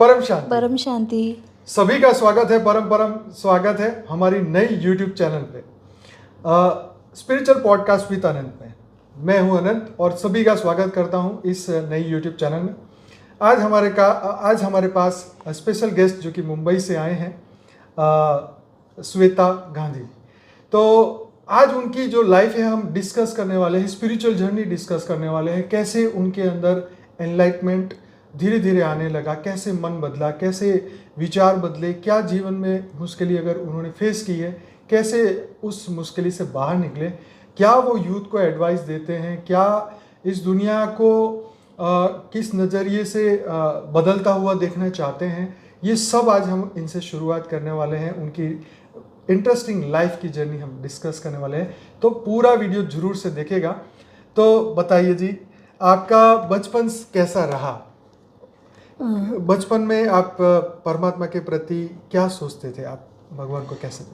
परम शांति। परम शांति। सभी का स्वागत है, परम परम स्वागत है हमारी नई यूट्यूब चैनल पे स्पिरिचुअल पॉडकास्ट विद अनंत में। मैं हूं अनंत और सभी का स्वागत करता हूं इस नई यूट्यूब चैनल में। आज हमारे पास स्पेशल गेस्ट जो कि मुंबई से आए हैं, श्वेता गांधी। तो आज उनकी जो लाइफ है हम डिस्कस करने वाले हैं, स्पिरिचुअल जर्नी डिस्कस करने वाले हैं। कैसे उनके अंदर एनलाइटमेंट धीरे धीरे आने लगा, कैसे मन बदला, कैसे विचार बदले, क्या जीवन में मुश्किलें अगर उन्होंने फेस की है, कैसे उस मुश्किल से बाहर निकले, क्या वो यूथ को एडवाइस देते हैं, क्या इस दुनिया को किस नज़रिए से बदलता हुआ देखना चाहते हैं, ये सब आज हम इनसे शुरुआत करने वाले हैं। उनकी इंटरेस्टिंग लाइफ की जर्नी हम डिस्कस करने वाले हैं, तो पूरा वीडियो जरूर से देखेगा। तो बताइए जी, आपका बचपन कैसा रहा? बचपन में आप परमात्मा के प्रति क्या सोचते थे? आप भगवान को कैसे?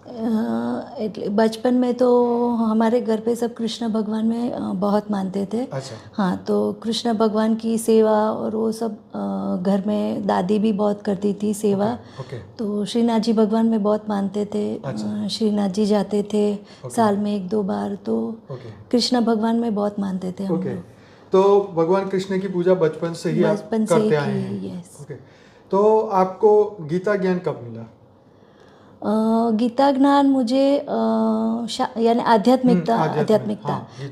बचपन में तो हमारे घर पे सब कृष्ण भगवान में बहुत मानते थे। अच्छा। हाँ, तो कृष्ण भगवान की सेवा और वो सब घर में दादी भी बहुत करती थी सेवा। ओके। तो श्रीनाथ जी भगवान में बहुत मानते थे। अच्छा। श्रीनाथ जी जाते थे साल में 1-2 बार। तो कृष्ण भगवान में बहुत मानते थे हम लोग। तो भगवान कृष्ण की पूजा बचपन से ही आप करते आए हैं? यस। ओके। तो आपको गीता ज्ञान कब मिला? गीता ज्ञान मुझे यानी आध्यात्मिकता।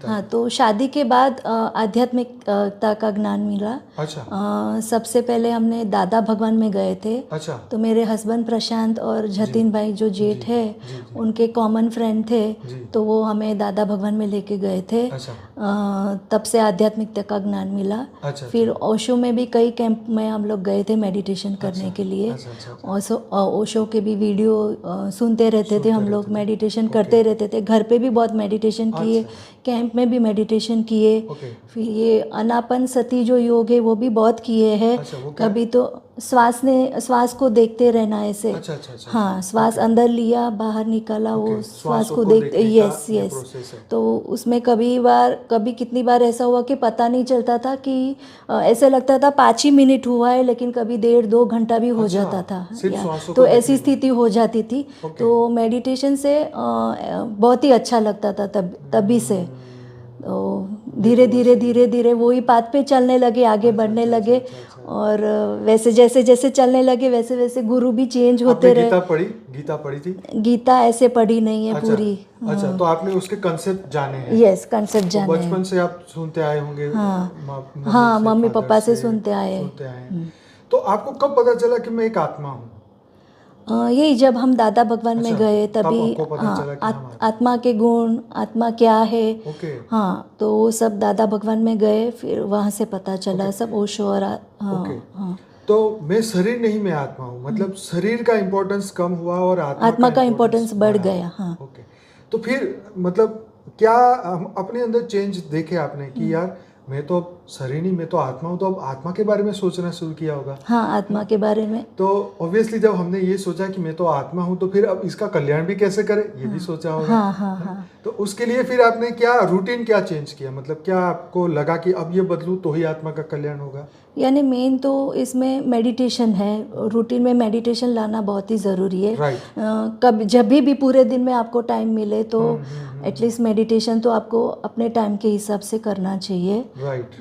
हाँ, तो शादी के बाद आध्यात्मिकता का ज्ञान मिला। अच्छा। सबसे पहले हमने दादा भगवान में गए थे। अच्छा। तो मेरे हस्बैंड प्रशांत और जतिन भाई जो जेठ है, उनके कॉमन फ्रेंड थे, तो वो हमें दादा भगवान में लेके गए थे। अच्छा। तब से आध्यात्मिकता का ज्ञान मिला। अच्छा। फिर ओशो में भी कई कैंप में हम लोग गए थे मेडिटेशन करने के लिए। ओशो के भी वीडियो सुनते रहते थे हम लोग, मेडिटेशन करते रहते थे। घर पे भी बहुत मेडिटेशन किए, कैंप में भी मेडिटेशन किए। फिर ये अनापन सती जो योग है वो भी बहुत किए हैं। कभी तो श्वास को देखते रहना ऐसे। हाँ, श्वास अंदर लिया बाहर निकाला, वो श्वास को देखते। यस। तो उसमें कभी कितनी बार ऐसा हुआ कि पता नहीं चलता था कि ऐसे लगता था 5 ही मिनट हुआ है, लेकिन कभी 1.5-2 घंटा भी हो जाता था। तो ऐसी स्थिति हो जाती थी। तो मेडिटेशन से बहुत ही अच्छा लगता था तभी से। तो धीरे धीरे वही पाथ पे चलने लगे, आगे बढ़ने लगे। और वैसे जैसे चलने लगे वैसे गुरु भी चेंज होते रहे। गीता पढ़ी थी? गीता ऐसे पढ़ी नहीं है पूरी। अच्छा, तो आपने उसके कंसेप्ट जाने हैं? यस, कंसेप्ट जाने हैं। बचपन से आप सुनते आए होंगे? हाँ, मम्मी पापा से सुनते आए। तो आपको कब पता चला कि मैं एक आत्मा हूँ? यही जब हम दादा भगवान में गए तभी। आत्मा के गुण, आत्मा क्या है। हाँ, तो वो सब दादा भगवान में गए, फिर वहाँ से पता चला सब ओशो और हाँ। तो मैं शरीर नहीं, मैं आत्मा हूँ, मतलब शरीर का इम्पोर्टेंस कम हुआ और आत्मा का इम्पोर्टेंस बढ़ गया। हाँ। ओके। तो फिर मतलब क्या अपने अंदर चेंज देखे आपने कि यार मैं तो शरीर नहीं, मैं तो आत्मा हूँ, तो अब आत्मा के बारे में सोचना शुरू किया होगा? हाँ, आत्मा के बारे में। तो ऑब्वियसली जब हमने ये सोचा कि मैं तो आत्मा हूँ, तो फिर अब इसका कल्याण भी कैसे करें, ये भी सोचा होगा। हाँ। तो उसके लिए फिर आपने क्या रूटीन क्या चेंज किया? मतलब क्या आपको लगा कि अब ये बदलूं तो ही आत्मा का कल्याण होगा? यानी मेन तो इसमें मेडिटेशन है। रूटीन में मेडिटेशन लाना बहुत ही ज़रूरी है। जब भी पूरे दिन में आपको टाइम मिले तो एटलीस्ट मेडिटेशन तो आपको अपने टाइम के हिसाब से करना चाहिए।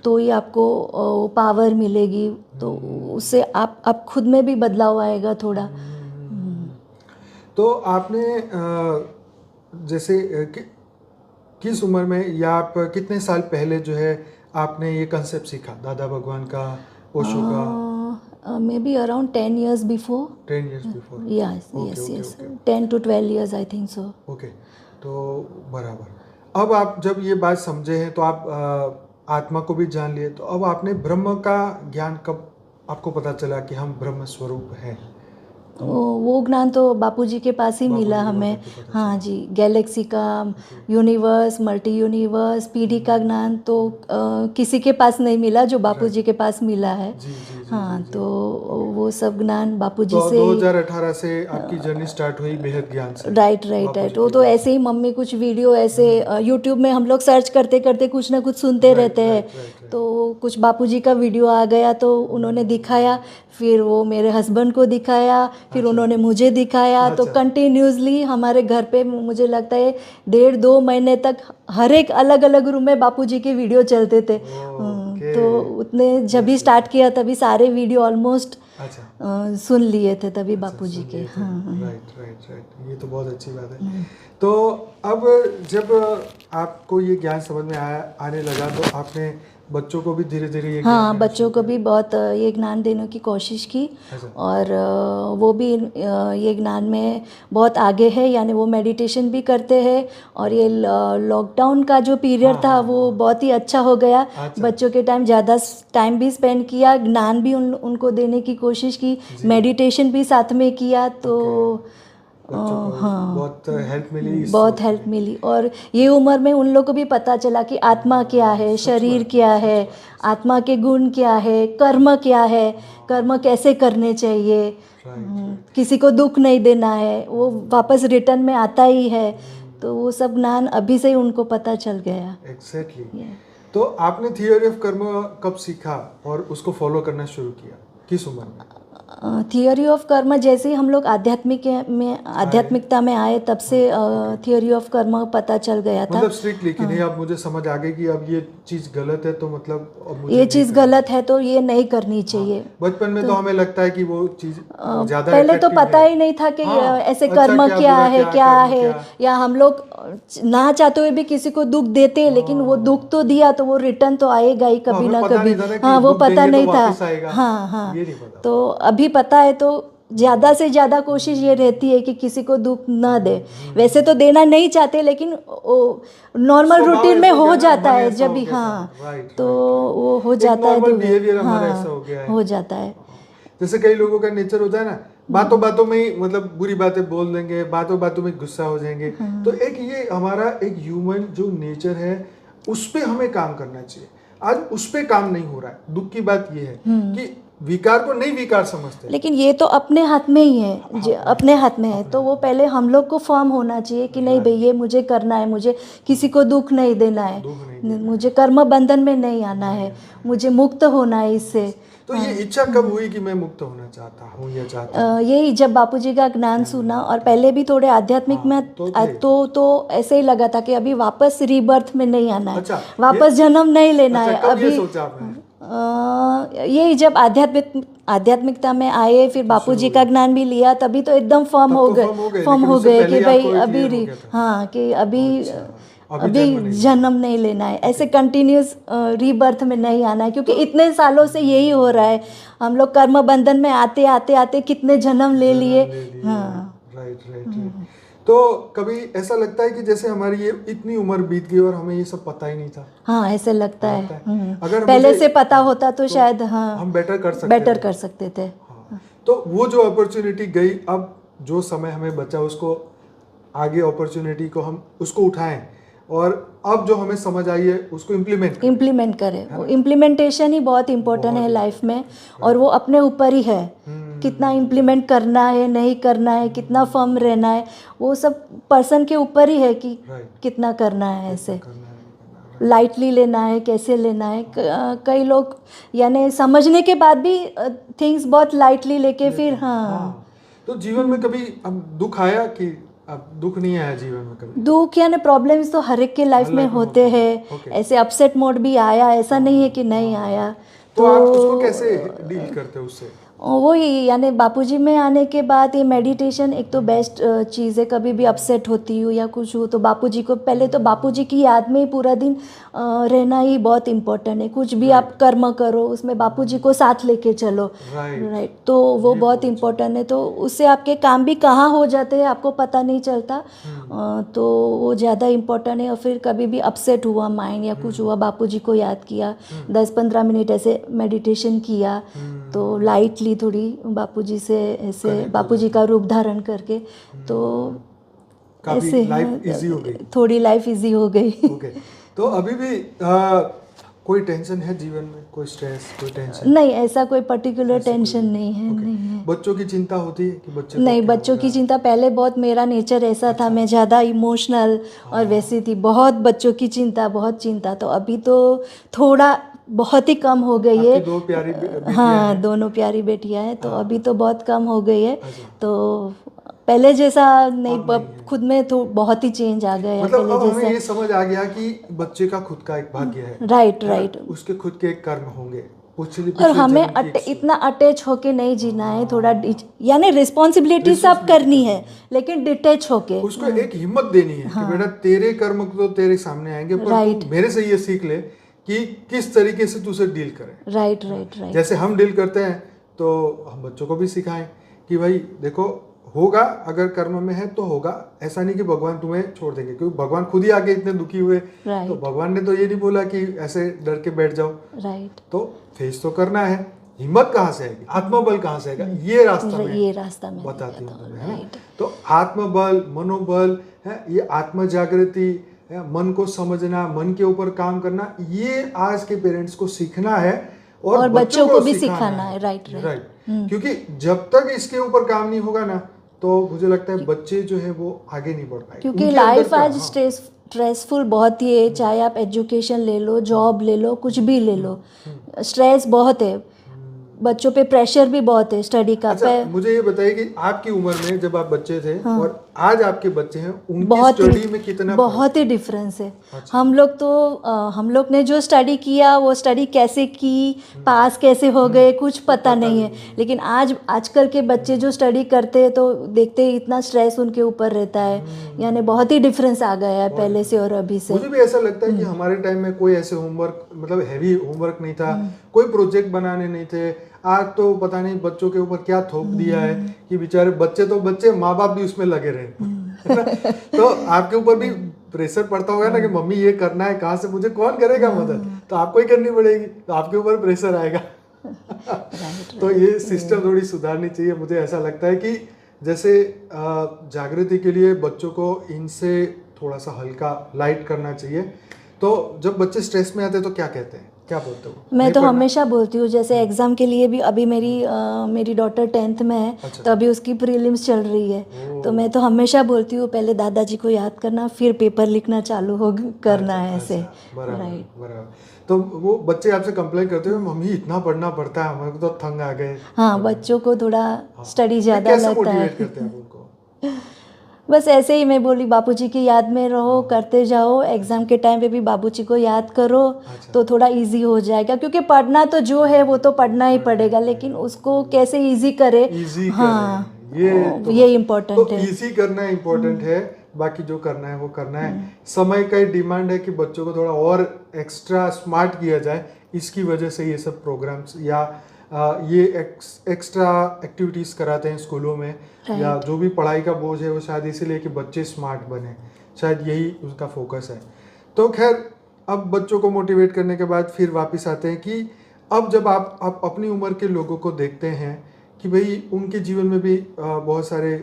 तो ही आपको पावर मिलेगी। तो उससे आप खुद में भी बदलाव आएगा थोड़ा। तो आपने जैसे किस उम्र में या आप कितने साल पहले जो है आपने ये कंसेप्ट सीखा दादा भगवान का, ओशो का? May be around 10 years before. 10 years before. Yes. 10 to 12 years I think so. Okay. तो बराबर। अब आप जब ये बात समझे हैं तो आप आत्मा को भी जान लिए, तो अब आपने ब्रह्म का ज्ञान कब आपको पता चला कि हम ब्रह्म स्वरूप हैं? वो ज्ञान तो बापूजी के पास ही मिला हमें। हाँ जी, गैलेक्सी का, यूनिवर्स, मल्टी यूनिवर्स, पीढ़ी का ज्ञान तो किसी के पास नहीं मिला जो बापूजी के पास मिला है। हाँ, तो वो सब ज्ञान बापूजी से। 2018 से आपकी जर्नी स्टार्ट हुई बेहद ज्ञान से। राइट। वो तो ऐसे ही मम्मी कुछ वीडियो ऐसे यूट्यूब में हम लोग सर्च करते करते कुछ ना कुछ सुनते रहते हैं तो कुछ बापूजी का वीडियो आ गया तो उन्होंने दिखाया, फिर वो मेरे हस्बैंड को दिखाया, फिर उन्होंने मुझे दिखाया, तो कंटिन्यूसली हमारे घर पे मुझे लगता है 1.5-2 महीने तक हर एक अलग अलग रूम में बापूजी के वीडियो चलते थे। तो उतने जब भी स्टार्ट किया तभी सारे वीडियो ऑलमोस्ट सुन लिए थे तभी बापूजी के। हाँ, राइट राइट राइट, ये तो बहुत अच्छी बात है। तो अब जब आपको ये ज्ञान समझ में आने लगा तो आपने बच्चों को भी धीरे धीरे ये हाँ, बच्चों को भी बहुत ये ज्ञान देने की कोशिश की, और वो भी ये ज्ञान में बहुत आगे है, यानी वो मेडिटेशन भी करते हैं, और ये लॉकडाउन का जो पीरियड था वो बहुत ही अच्छा हो गया। बच्चों के टाइम ज़्यादा टाइम भी स्पेंड किया, ज्ञान भी उनको देने की कोशिश की, मेडिटेशन भी साथ में किया, तो हाँ बहुत हेल्प मिली, बहुत हेल्प मिली। और ये उम्र में उन लोगों को भी पता चला कि आत्मा क्या है, शरीर क्या है, आत्मा के गुण क्या है, कर्म क्या है, कर्म कैसे करने चाहिए, किसी को दुख नहीं देना है, वो वापस रिटर्न में आता ही है। तो वो सब ज्ञान अभी से ही उनको पता चल गया। एग्जैक्टली। तो आपने थियोरी ऑफ कर्म कब सीखा और उसको फॉलो करना शुरू किया, किस उम्र में? थियोरी ऑफ कर्म जैसे ही हम लोग आध्यात्मिकता में आए तब से थियोरी ऑफ कर्म पता चल गया था। मतलब स्ट्रिक्टली कि नहीं, अब मुझे समझ आ गई कि अब ये चीज गलत है, तो मतलब अब मुझे ये चीज गलत है तो ये नहीं करनी चाहिए। बचपन में तो हमें लगता है कि वो चीज ज्यादा पहले तो पता ही नहीं था कि ऐसे कर्म क्या है, या हम लोग ना चाहते हुए भी किसी को दुख देते हैं, लेकिन वो दुख तो दिया तो वो रिटर्न तो आएगा ही कभी ना कभी। हाँ, वो पता नहीं था। हाँ हाँ, तो अभी पता है तो ज़्यादा से ज़्यादा कोशिश ये रहती है कि किसी को दुख ना दे। वैसे तो देना नहीं चाहते, लेकिन नॉर्मल रूटीन में हो जाता है जब भी। हाँ, तो वो हो जाता है, हाँ हो जाता है। जैसे कई लोगों का नेचर होता है ना, बातों बातों में ही मतलब बुरी बातें बोल देंगे, बातों बातों में गुस्सा हो जाएंगे। तो एक ये हमारा एक ह्यूमन जो नेचर है उस पे हमें काम करना चाहिए। आज उस पे काम नहीं हो रहा है। दुख की बात ये है कि विकार को नहीं विकार समझते, लेकिन ये तो अपने हाथ में ही है, अपने हाथ में है। तो वो पहले हम लोग को फर्म होना चाहिए कि नहीं भाई ये मुझे करना है, मुझे किसी को दुख नहीं देना है, मुझे कर्म बंधन में नहीं आना है, मुझे मुक्त होना है इससे। तो ये इच्छा कब हुई कि मैं मुक्त होना चाहता हूँ या चाहता हूँ? यही जब बापूजी का ज्ञान सुना, और पहले भी थोड़े आध्यात्मिक में तो ऐसे ही लगा था कि अभी वापस रीबर्थ में नहीं आना है। अच्छा, वापस जन्म नहीं लेना है। कब ये अभी सोचा आपने? यही जब आध्यात्मिकता में आए, फिर बापूजी का ज्ञान भी लिया, तभी तो एकदम फर्म हो गए कि भाई अभी हाँ कि अभी जन्म नहीं लेना है, ऐसे कंटिन्यूस रीबर्थ में नहीं आना है, क्योंकि इतने सालों से यही हो रहा है। हम लोग कर्म बंधन में आते आते आते कितने जन्म ले लिए। हाँ, राइट। तो कभी ऐसा लगता है कि जैसे हमारी ये इतनी उम्र बीत गई और हमें ये सब पता ही नहीं था? हाँ, ऐसे लगता है। अगर पहले से पता होता तो शायद हम बेटर कर सकते थे। तो वो जो अपॉर्चुनिटी गई, अब जो समय हमें बचा उसको आगे अपॉर्चुनिटी को हम उसको उठाएं, और अब जो हमें समझ आई है उसको इम्प्लीमेंट करें। वो इम्प्लीमेंटेशन ही बहुत इम्पोर्टेंट है लाइफ में, और वो अपने ऊपर ही है कितना इम्प्लीमेंट करना है, नहीं करना है, कितना फर्म रहना है, वो सब पर्सन के ऊपर ही है कि कितना करना है, ऐसे लाइटली लेना है, कैसे लेना है। कई लोग यानी समझने के बाद भी थिंग्स बहुत लाइटली लेके फिर हाँ। तो जीवन में कभी दुख आया कि अब दुख नहीं आया जीवन में कभी? दुख यानी प्रॉब्लम्स तो हर एक के लाइफ में होते हैं। ऐसे अपसेट मोड भी आया, ऐसा नहीं है कि नहीं आया। तो आप उसको कैसे डील करते हो उससे? वही यानी बापूजी में आने के बाद ये मेडिटेशन एक तो बेस्ट चीज़ है। कभी भी अपसेट होती हूँ या कुछ हो तो बापूजी को, पहले तो बापूजी की याद में ही पूरा दिन रहना ही बहुत इम्पोर्टेंट है। कुछ भी आप कर्म करो उसमें बापूजी को साथ लेके चलो, राइट। तो वो बहुत इम्पोर्टेंट है। तो उससे आपके काम भी कहाँ हो जाते हैं आपको पता नहीं चलता। तो वो ज़्यादा इम्पोर्टेंट है। और फिर कभी भी अपसेट हुआ माइंड या कुछ हुआ, बापूजी को याद किया, 10-15 मिनट ऐसे मेडिटेशन किया, तो लाइटली थोड़ी बापूजी से ऐसे बापूजी का रूप धारण करके, तो ऐसे थोड़ी लाइफ इजी हो गई। तो अभी भी कोई टेंशन है जीवन में, कोई स्ट्रेस, कोई टेंशन? नहीं, ऐसा कोई पर्टिकुलर टेंशन नहीं है। नहीं है। बच्चों की चिंता होती है कि बच्चे? नहीं, बच्चों की चिंता पहले बहुत, मेरा नेचर ऐसा था, मैं ज़्यादा इमोशनल और वैसी थी, बहुत बच्चों की चिंता, बहुत चिंता। तो अभी तो थोड़ा बहुत ही कम हो गई है। आपकी दो प्यारी बेटियां हाँ, हैं। दोनों प्यारी बेटियां हैं, तो हाँ। अभी तो बहुत कम हो गई है। अच्छा। तो पहले जैसा नहीं, अब नहीं है। खुद में तो बहुत ही चेंज आ गया है मतलब पहले अब हमें जैसा। ये समझ आ गया कि बच्चे का खुद का एक भाग्य है, राइट है ना? राइट। उसके खुद के एक कर्म होंगे, पिछले और पिछले हमें जन्म की एक सोच। इतना अटैच होके नहीं जीना है, थोड़ा यानी रिस्पॉन्सिबिलिटी सब रिस्पॉन्सिबिलिटी करनी करनी है, लेकिन डिटैच होके। उसको एक हिम्मत देनी है कि बेटा तेरे कर्म तो तेरे सामने आएंगे, पर राइट तू मेरे से ये सीख ले कि किस तरीके से तू उसे डील करे। Right right right. जैसे हम डील करते हैं तो हम बच्चों को भी सिखाएं कि भाई देखो, होगा, अगर कर्म में है तो होगा, ऐसा नहीं कि भगवान तुम्हें छोड़ देंगे, क्योंकि भगवान खुद ही आके इतने दुखी हुए, तो राइट भगवान ने तो ये नहीं बोला कि ऐसे डर के बैठ जाओ। राइट। तो फेस तो करना है। हिम्मत कहाँ से आएगी, आत्मबल कहाँ से आएगा, ये रास्ता मैं ये रास्ता मैं बताती दिखाता हूँ हूँ। है ना। राइट। तो आत्मबल, मनोबल है, ये आत्म जागृति है, मन को समझना, मन के ऊपर काम करना, ये आज के पेरेंट्स को सीखना है और बच्चों को भी सिखाना सिखाना है। Right right. राइट। क्योंकि जब तक इसके ऊपर काम नहीं होगा ना, तो मुझे लगता है बच्चे जो है वो आगे नहीं बढ़ पाएंगे। क्योंकि उनके अंदर लाइफ का, आज हाँ, स्ट्रेसफुल बहुत ही है, चाहे आप एजुकेशन ले लो, जॉब ले लो, कुछ भी ले लो, स्ट्रेस बहुत है, बच्चों पे प्रेशर भी बहुत है स्टडी का। अच्छा मुझे ये बताइए कि आपकी उम्र में जब आप बच्चे थे और आज आपके बच्चे हैं, उनकी बहुत स्टडी में कितना बहुत ही डिफरेंस है। अच्छा। हम लोग ने जो स्टडी किया वो स्टडी कैसे की, पास कैसे हो गए, कुछ पता नहीं है। लेकिन आजकल के बच्चे जो स्टडी करते हैं तो देखते हैं इतना स्ट्रेस उनके ऊपर रहता है, यानी बहुत ही डिफरेंस आ गया है पहले से और अभी से। मुझे भी ऐसा लगता है कि हमारे टाइम में कोई ऐसे होमवर्क, मतलब हैवी होमवर्क नहीं था, कोई प्रोजेक्ट बनाने नहीं थे। आज तो पता नहीं बच्चों के ऊपर क्या थोप दिया है कि बेचारे बच्चे तो बच्चे, माँ बाप भी उसमें लगे रहे, है ना। तो आपके ऊपर भी प्रेशर पड़ता होगा ना कि मम्मी ये करना है, कहाँ से मुझे कौन करेगा मदद, तो आपको ही करनी पड़ेगी, तो आपके ऊपर प्रेशर आएगा। तो ये सिस्टम थोड़ी सुधारनी चाहिए। मुझे ऐसा लगता है कि जैसे जागृति के लिए बच्चों को इनसे थोड़ा सा हल्का लाइट करना चाहिए। तो जब बच्चे स्ट्रेस में आते हैं तो क्या कहते हैं, क्या बोलते हो? मैं तो हमेशा बोलती हूँ, जैसे एग्ज़ाम के लिए भी अभी मेरी डॉटर 10th में है। अच्छा। तो अभी उसकी प्रीलिम्स चल रही है। तो मैं तो हमेशा बोलती हूँ पहले दादाजी को याद करना, फिर पेपर लिखना चालू करना है ऐसे। बराबर बराबर। तो वो बच्चे आपसे कंप्लेन करते हो मम्मी इतना पढ़ना पड़ता है, हमारे को तो तंग आ गए। हाँ, बच्चों को थोड़ा स्टडी ज़्यादा कैसे लगता है। मोटिवेट करते हैं आप उनको? बस ऐसे ही मैं बोली, बापूजी की याद में रहो, करते जाओ, एग्ज़ाम के टाइम पे भी बापूजी को याद करो। अच्छा। तो थोड़ा इजी हो जाएगा, क्योंकि पढ़ना तो जो है वो तो पढ़ना ही पड़ेगा, लेकिन उसको कैसे इजी करे, इजी हाँ, करें, ये इम्पोर्टेंट तो है। इजी करना इम्पोर्टेंट है, बाकी जो करना है वो करना है। समय का ही डिमांड है कि बच्चों को थोड़ा और एक्स्ट्रा स्मार्ट किया जाए, इसकी वजह से ये सब प्रोग्राम्स या ये एक्स्ट्रा एक्टिविटीज़ कराते हैं स्कूलों में, या जो भी पढ़ाई का बोझ है वो शायद इसीलिए कि बच्चे स्मार्ट बने, शायद यही उसका फोकस है। तो खैर, अब बच्चों को मोटिवेट करने के बाद फिर वापस आते हैं कि अब जब आप अपनी उम्र के लोगों को देखते हैं कि भाई उनके जीवन में भी बहुत सारे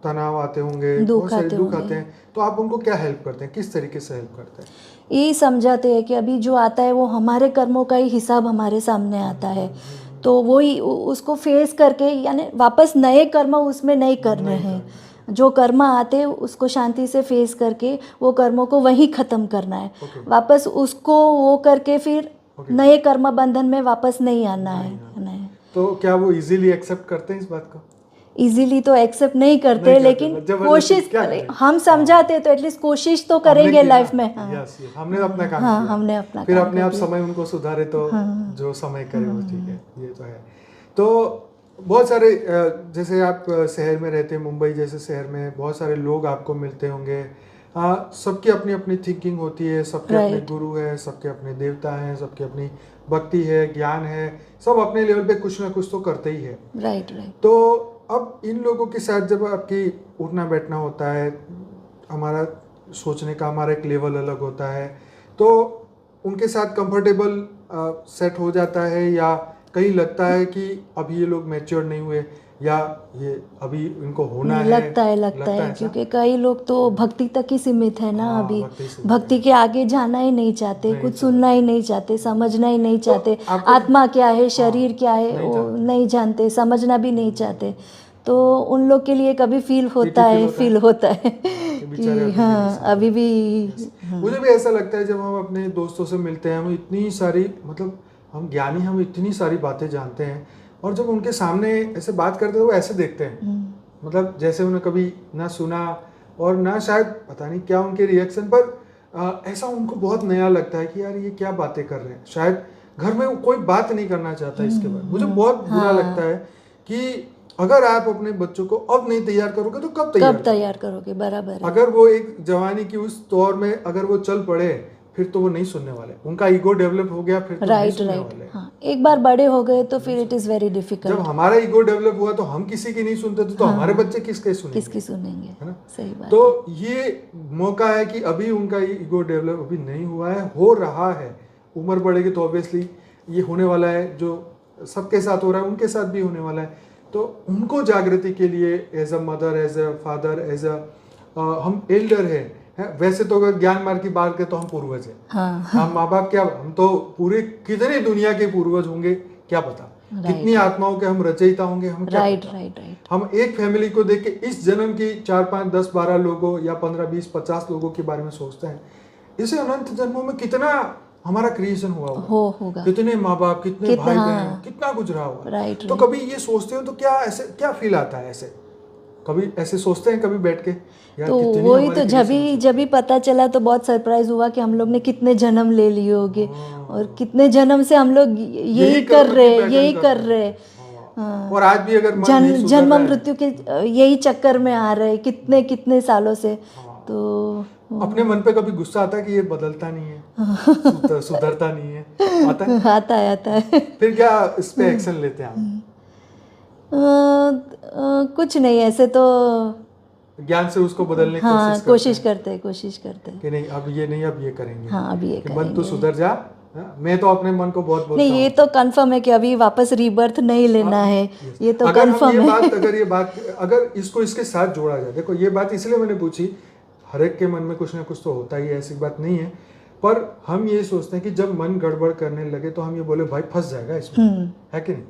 तनाव आते होंगे, बहुत सारे दुख आते हैं, तो आप उनको क्या हेल्प करते हैं, किस तरीके से हेल्प करते हैं? यही समझाते हैं कि अभी जो आता है वो हमारे कर्मों का ही हिसाब हमारे सामने आता है, तो वही उसको फेस करके, यानी वापस नए कर्म उसमें नहीं करने हैं। जो कर्म आते हैं उसको शांति से फेस करके वो कर्मों को वहीं ख़त्म करना है। वापस उसको वो करके फिर नए कर्म बंधन में वापस नहीं आना है। तो क्या वो इजीली एक्सेप्ट करते हैं इस बात को? इजीली तो एक्सेप्ट नहीं करते, लेकिन कोशिश करें। हम समझाते तो एटलीस्ट कोशिश तो करेंगे लाइफ में। हमने अपना काम हाँ, किया, हमने अपना फिर काम अपने आप कर समय उनको सुधारे तो जो समय करे वो ठीक है, ये तो है। तो बहुत सारे जैसे आप शहर में रहते हैं, मुंबई जैसे शहर में बहुत सारे लोग आपको मिलते होंगे। सबकी अपनी अपनी थिंकिंग होती है, सबके अपने गुरु है, सबके अपने देवता हैं, सबकी अपनी भक्ति है, ज्ञान है, सब अपने लेवल पे कुछ ना कुछ तो करते ही है। राइट। तो अब इन लोगों के साथ जब आपकी उठना बैठना होता है, हमारा सोचने का हमारा एक लेवल अलग होता है, तो उनके साथ कंफर्टेबल सेट हो जाता है, या कहीं लगता है कि अभी ये लोग मैच्योर नहीं हुए, या ये अभी इनको होना है? लगता है क्योंकि कई लोग तो भक्ति तक ही सीमित है ना। अभी भक्ति के आगे जाना ही नहीं चाहते, कुछ सुनना ही नहीं चाहते, समझना ही नहीं चाहते, आत्मा क्या है, शरीर क्या है वो नहीं जानते, समझना भी नहीं चाहते। तो उन लोग के लिए कभी फील होता है कि हाँ अभी भी। मुझे भी ऐसा लगता है जब हम अपने दोस्तों से मिलते हैं, हम इतनी सारी मतलब हम ज्ञानी, हम इतनी सारी बातें जानते हैं, और जब उनके सामने ऐसे बात करते हैं वो ऐसे देखते हैं, मतलब जैसे उन्हें कभी ना सुना और ना शायद पता नहीं क्या उनके रिएक्शन पर ऐसा उनको बहुत नया लगता है कि यार ये क्या बातें कर रहे हैं। शायद घर में कोई बात नहीं करना चाहता इसके बारे में। मुझे बहुत बुरा लगता है कि अगर आप अपने बच्चों को अब नहीं तैयार करोगे तो कब तैयार करोगे। बराबर है। अगर वो एक जवानी की उस दौर में अगर वो चल पड़े फिर तो वो नहीं सुनने वाले, उनका ईगो डेवलप हो गया फिर तो नहीं सुनने वाले। हाँ, एक बार बड़े हो गए तो फिर इट इज वेरी डिफिकल्ट। जब हमारा ईगो डेवलप हुआ तो हम किसी की नहीं सुनते थे, तो हमारे बच्चे किसकी सुनेंगे, है ना? सही बात। तो ये मौका है कि अभी उनका ईगो डेवलप अभी नहीं हुआ है, हो रहा है। उम्र बढ़ेगी तो ऑब्वियसली ये होने वाला है, जो सबके साथ हो रहा है उनके साथ भी होने वाला है। तो उनको जागृति के लिए as a mother, as a father, as a हम एल्डर है। वैसे तो अगर ज्ञान मार्ग की बात करें तो हम पूर्वज हैं। हम माँ बाप क्या, हम तो पूरे कितनी दुनिया के पूर्वज होंगे क्या पता, कितनी आत्माओं के हम रचयिता होंगे हम क्या पता। हम एक फैमिली को देख के इस जन्म की 4, 5, 10, 12 लोगों या 15, 20, 50 लोगों के बारे में सोचते हैं। इसे अनंत जन्मों में कितना हमारा क्रिएशन हुआ होगा, कितने माँ बाप, कितने भाई बहन, कितना गुजरा होगा। तो कभी ये सोचते हो तो क्या ऐसे क्या फील आता है? ऐसे कभी ऐसे सोचते हैं कभी बैठ के यार? तो वही तो जब भी पता चला तो बहुत सरप्राइज हुआ कि हम लोग ने कितने जन्म ले लिए होंगे, और कितने जन्म से हम लोग यही कर रहे। और आज भी अगर जन्म मृत्यु के यही चक्कर में आ रहे कितने सालों से। तो अपने मन पे कभी गुस्सा आता है कि ये बदलता नहीं है, सुधरता नहीं है? आता है। फिर क्या इस पे एक्शन लेते हैं आप? कुछ नहीं, ऐसे तो ज्ञान से उसको बदलने की कोशिश करते हैं कि नहीं अब ये नहीं, अब ये करेंगे। हाँ, अब ये करेंगे। मन तो सुधर जा। मैं तो अपने मन को बहुत बोलता हूँ। नहीं, ये तो कंफर्म है कि अभी वापस रीबर्थ नहीं लेना है, ये तो कंफर्म है। अगर इसको इसके साथ जोड़ा जाए, देखो ये बात इसलिए मैंने पूछी, हर एक के मन में कुछ ना कुछ तो होता ही है, ऐसी बात नहीं है। पर हम ये सोचते हैं कि जब मन गड़बड़ करने लगे तो हम ये बोले भाई फंस जाएगा इसमें, है कि नहीं?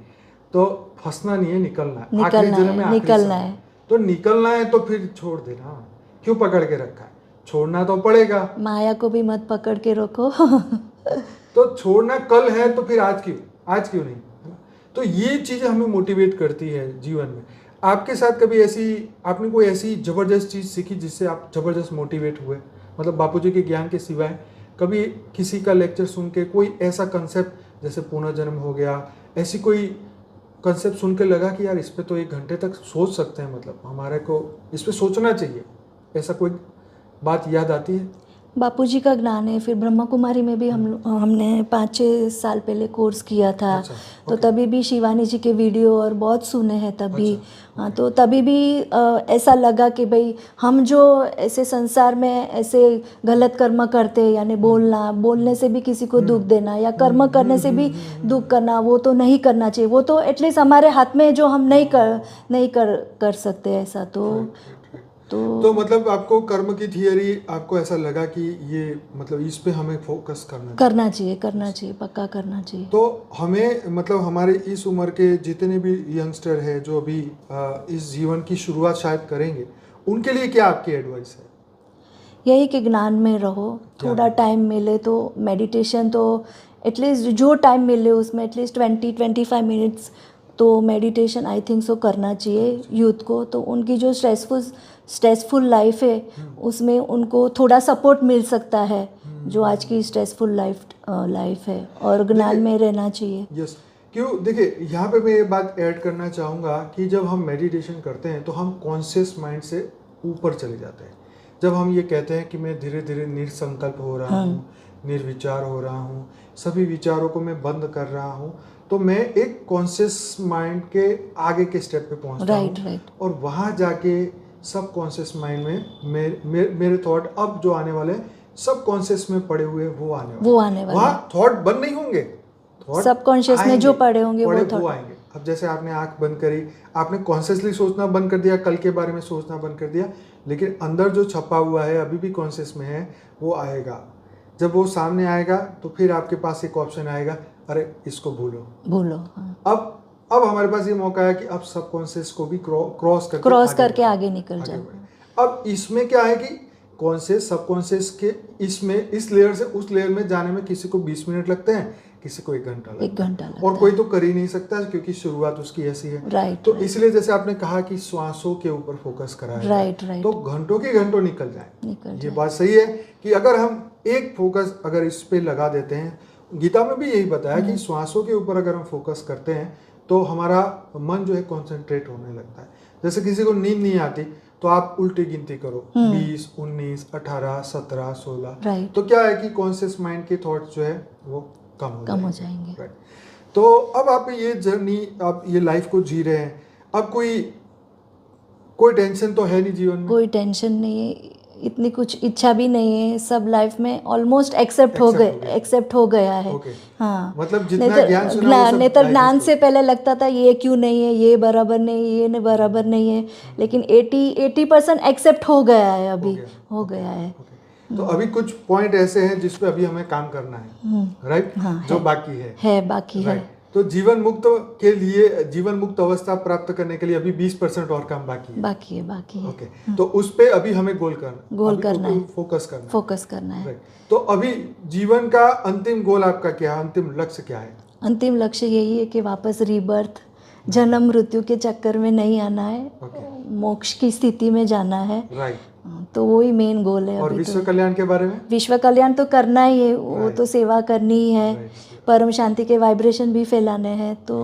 तो फंसना नहीं है, निकलना है। आखिरी जन्म में निकलना है, तो निकलना है तो फिर छोड़ देना, क्यों पकड़ के रखा है? छोड़ना तो पड़ेगा। माया को भी मत पकड़ के रखो। तो छोड़ना कल है तो फिर आज क्यों नहीं? तो ये चीजें हमें मोटिवेट करती है जीवन में। आपके साथ कभी आपने कोई ऐसी जबरदस्त चीज सीखी जिससे आप जबरदस्त मोटिवेट हुए? मतलब बापूजी के ज्ञान के सिवाय कभी किसी का लेक्चर सुन के कोई ऐसा कंसेप्ट जैसे पुनर्जन्म हो गया, ऐसी कोई कंसेप्ट सुन के लगा कि यार इस पे तो 1 घंटे तक सोच सकते हैं, मतलब हमारे को इस पे सोचना चाहिए, ऐसा कोई बात याद आती है? बापूजी का ज्ञान है। फिर ब्रह्मा कुमारी में भी हमने 5-6 साल पहले कोर्स किया था। अच्छा, तो तभी भी शिवानी जी के वीडियो और बहुत सुने हैं तभी। अच्छा, हाँ, तो तभी भी ऐसा लगा कि भाई हम जो ऐसे संसार में ऐसे गलत कर्म करते हैं, यानी बोलने से भी किसी को दुख देना या कर्म करने से भी दुख करना, वो तो नहीं करना चाहिए। वो तो एटलीस्ट हमारे हाथ में जो हम नहीं कर सकते ऐसा। तो मतलब आपको कर्म की थियरी, आपको ऐसा लगा कि ये मतलब इस पे हमें फोकस करना चाहिए, पक्का करना चाहिए। तो हमें मतलब हमारे इस उम्र के जितने भी यंगस्टर है जो अभी इस जीवन की शुरुआत शायद करेंगे, उनके लिए क्या आपकी एडवाइस है? यही कि ज्ञान में रहो, थोड़ा टाइम मिले तो मेडिटेशन तो एटलीस्ट जो टाइम मिले उसमें एटलीस्ट 20-25 मिनट्स तो मेडिटेशन आई थिंक सो करना चाहिए यूथ को। तो उनकी जो स्ट्रेसफुल लाइफ है उसमें उनको थोड़ा सपोर्ट मिल सकता है, जो आज की स्ट्रेसफुल लाइफ है, और ज्ञान में रहना चाहिए। यस, क्यों देखिए यहाँ पे मैं ये बात ऐड करना चाहूँगा कि जब हम मेडिटेशन करते हैं तो हम कॉन्शियस माइंड से ऊपर चले जाते हैं। जब हम ये कहते हैं कि मैं धीरे धीरे निर्संकल्प हो रहा हूँ, निर्विचार हो रहा हूँ, सभी विचारों को मैं बंद कर रहा हूँ, तो मैं एक कॉन्शियस माइंड के आगे के स्टेप पे पहुँचता हूँ। और वहाँ जाके सब कॉन्शियस माइंड में मेरे थॉट अब जो आने वाले सब कॉन्शियस में पड़े हुए वो आने वाले। वहाँ थॉट बंद नहीं होंगे, सब कॉन्शियस में जो पड़े होंगे वो आएंगे। अब जैसे आपने आंख बंद करी, आपने कॉन्शियसली सोचना बंद कर दिया, कल के बारे में सोचना बंद कर दिया, लेकिन अंदर जो छपा हुआ है अभी भी कॉन्शियस में है वो आएगा। जब वो सामने आएगा तो फिर आपके पास एक ऑप्शन आएगा, अरे इसको भूलो। हाँ। अब हमारे पास ये मौका है कि अब सबकॉन्शियस को भी क्रॉस करके आगे निकल जाए। अब इसमें क्या है कि कॉन्शियस सबकॉन्शियस के इस लेयर से उस लेयर में जाने में किसी को 20 मिनट लगते हैं, किसी को 1 घंटा लगता 1 घंटा है लगता और कोई तो कर ही नहीं सकता क्योंकि शुरुआत उसकी ऐसी है। राइट तो इसलिए जैसे आपने कहा कि श्वासों के ऊपर फोकस कराया जाए, राइट तो घंटों के घंटों निकल जाए। निकल ये जाए। बात सही है कि अगर हम एक फोकस अगर इस पे लगा देते हैं, गीता में भी यही बताया कि श्वासों के ऊपर अगर हम फोकस करते हैं तो हमारा मन जो है कॉन्सेंट्रेट होने लगता है। जैसे किसी को नींद नहीं आती तो आप उल्टी गिनती करो 20, 19, 18, 17, 16, राइट तो क्या है कि कॉन्शियस माइंड के थॉट्स जो है वो कम हो जाएंगे। राइट। तो अब आप ये जर्नी, आप ये लाइफ को जी रहे हैं, अब कोई टेंशन तो है नहीं जीवन में? कोई टेंशन नहीं है, इतनी कुछ इच्छा भी नहीं है, सब लाइफ में ऑलमोस्ट एक्सेप्ट हो गया है। ओके। हाँ, मतलब जितना ज्ञान सुना वो सब नहीं तो life ज्ञान में से पहले लगता था ये क्यों नहीं है, ये बराबर नहीं है, ये बराबर नहीं है, लेकिन 80% एक्सेप्ट हो गया है अभी, हो गया है। ओके। तो अभी कुछ पॉइंट ऐसे हैं जिस पे अभी हमें काम करना है, राइट? हाँ, जो है। बाकी है बाकी राइट। है। तो जीवन मुक्त अवस्था प्राप्त करने के लिए अभी 20% और काम बाकी है। बाकी है। ओके। तो उस पे अभी हमें गोल करना है, फोकस करना है। राइट। तो अभी जीवन का अंतिम गोल आपका क्या है, अंतिम लक्ष्य क्या है? अंतिम लक्ष्य यही है कि वापस रीबर्थ, जन्म मृत्यु के चक्कर में नहीं आना है, मोक्ष की स्थिति में जाना है। राइट। तो वही मेन गोल है। और अभी विश्व तो कल्याण के बारे में? विश्व कल्याण तो करना ही है, वो तो सेवा करनी ही है, परम शांति के वाइब्रेशन भी फैलाने हैं, तो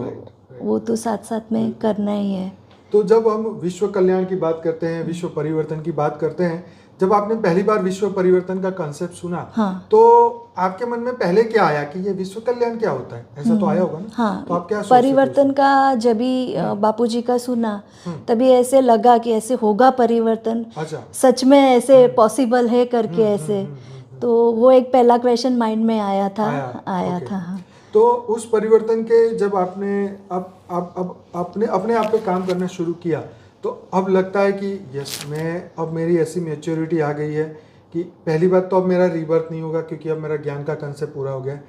वो तो साथ साथ में करना ही है। तो जब हम विश्व कल्याण की बात करते हैं, विश्व परिवर्तन की बात करते हैं, जब आपने पहली बार विश्व परिवर्तन का कंसेप्ट सुना, तो आपके मन में पहले क्या आया कि ये विश्व कल्याण क्या होता है? ऐसा तो आया होगा ना? हाँ, तो आप क्या सोचते थे परिवर्तन का जब भी बापूजी का सुना, तभी ऐसे लगा कि ऐसे होगा परिवर्तन, अच्छा। सच में ऐसे पॉसिबल है करके ऐसे। तो वो एक पहला क्वेश्चन माइंड में आया था। हाँ। तो उस परिवर्तन के जब आपने आपने अपने आप पे काम करना शुरू किया, तो अब लगता है कि यस, अब मेरी ऐसी मैच्योरिटी आ गई है कि पहली बात तो अब मेरा रीबर्थ नहीं होगा क्योंकि अब मेरा ज्ञान का कंसेप्ट पूरा हो गया है।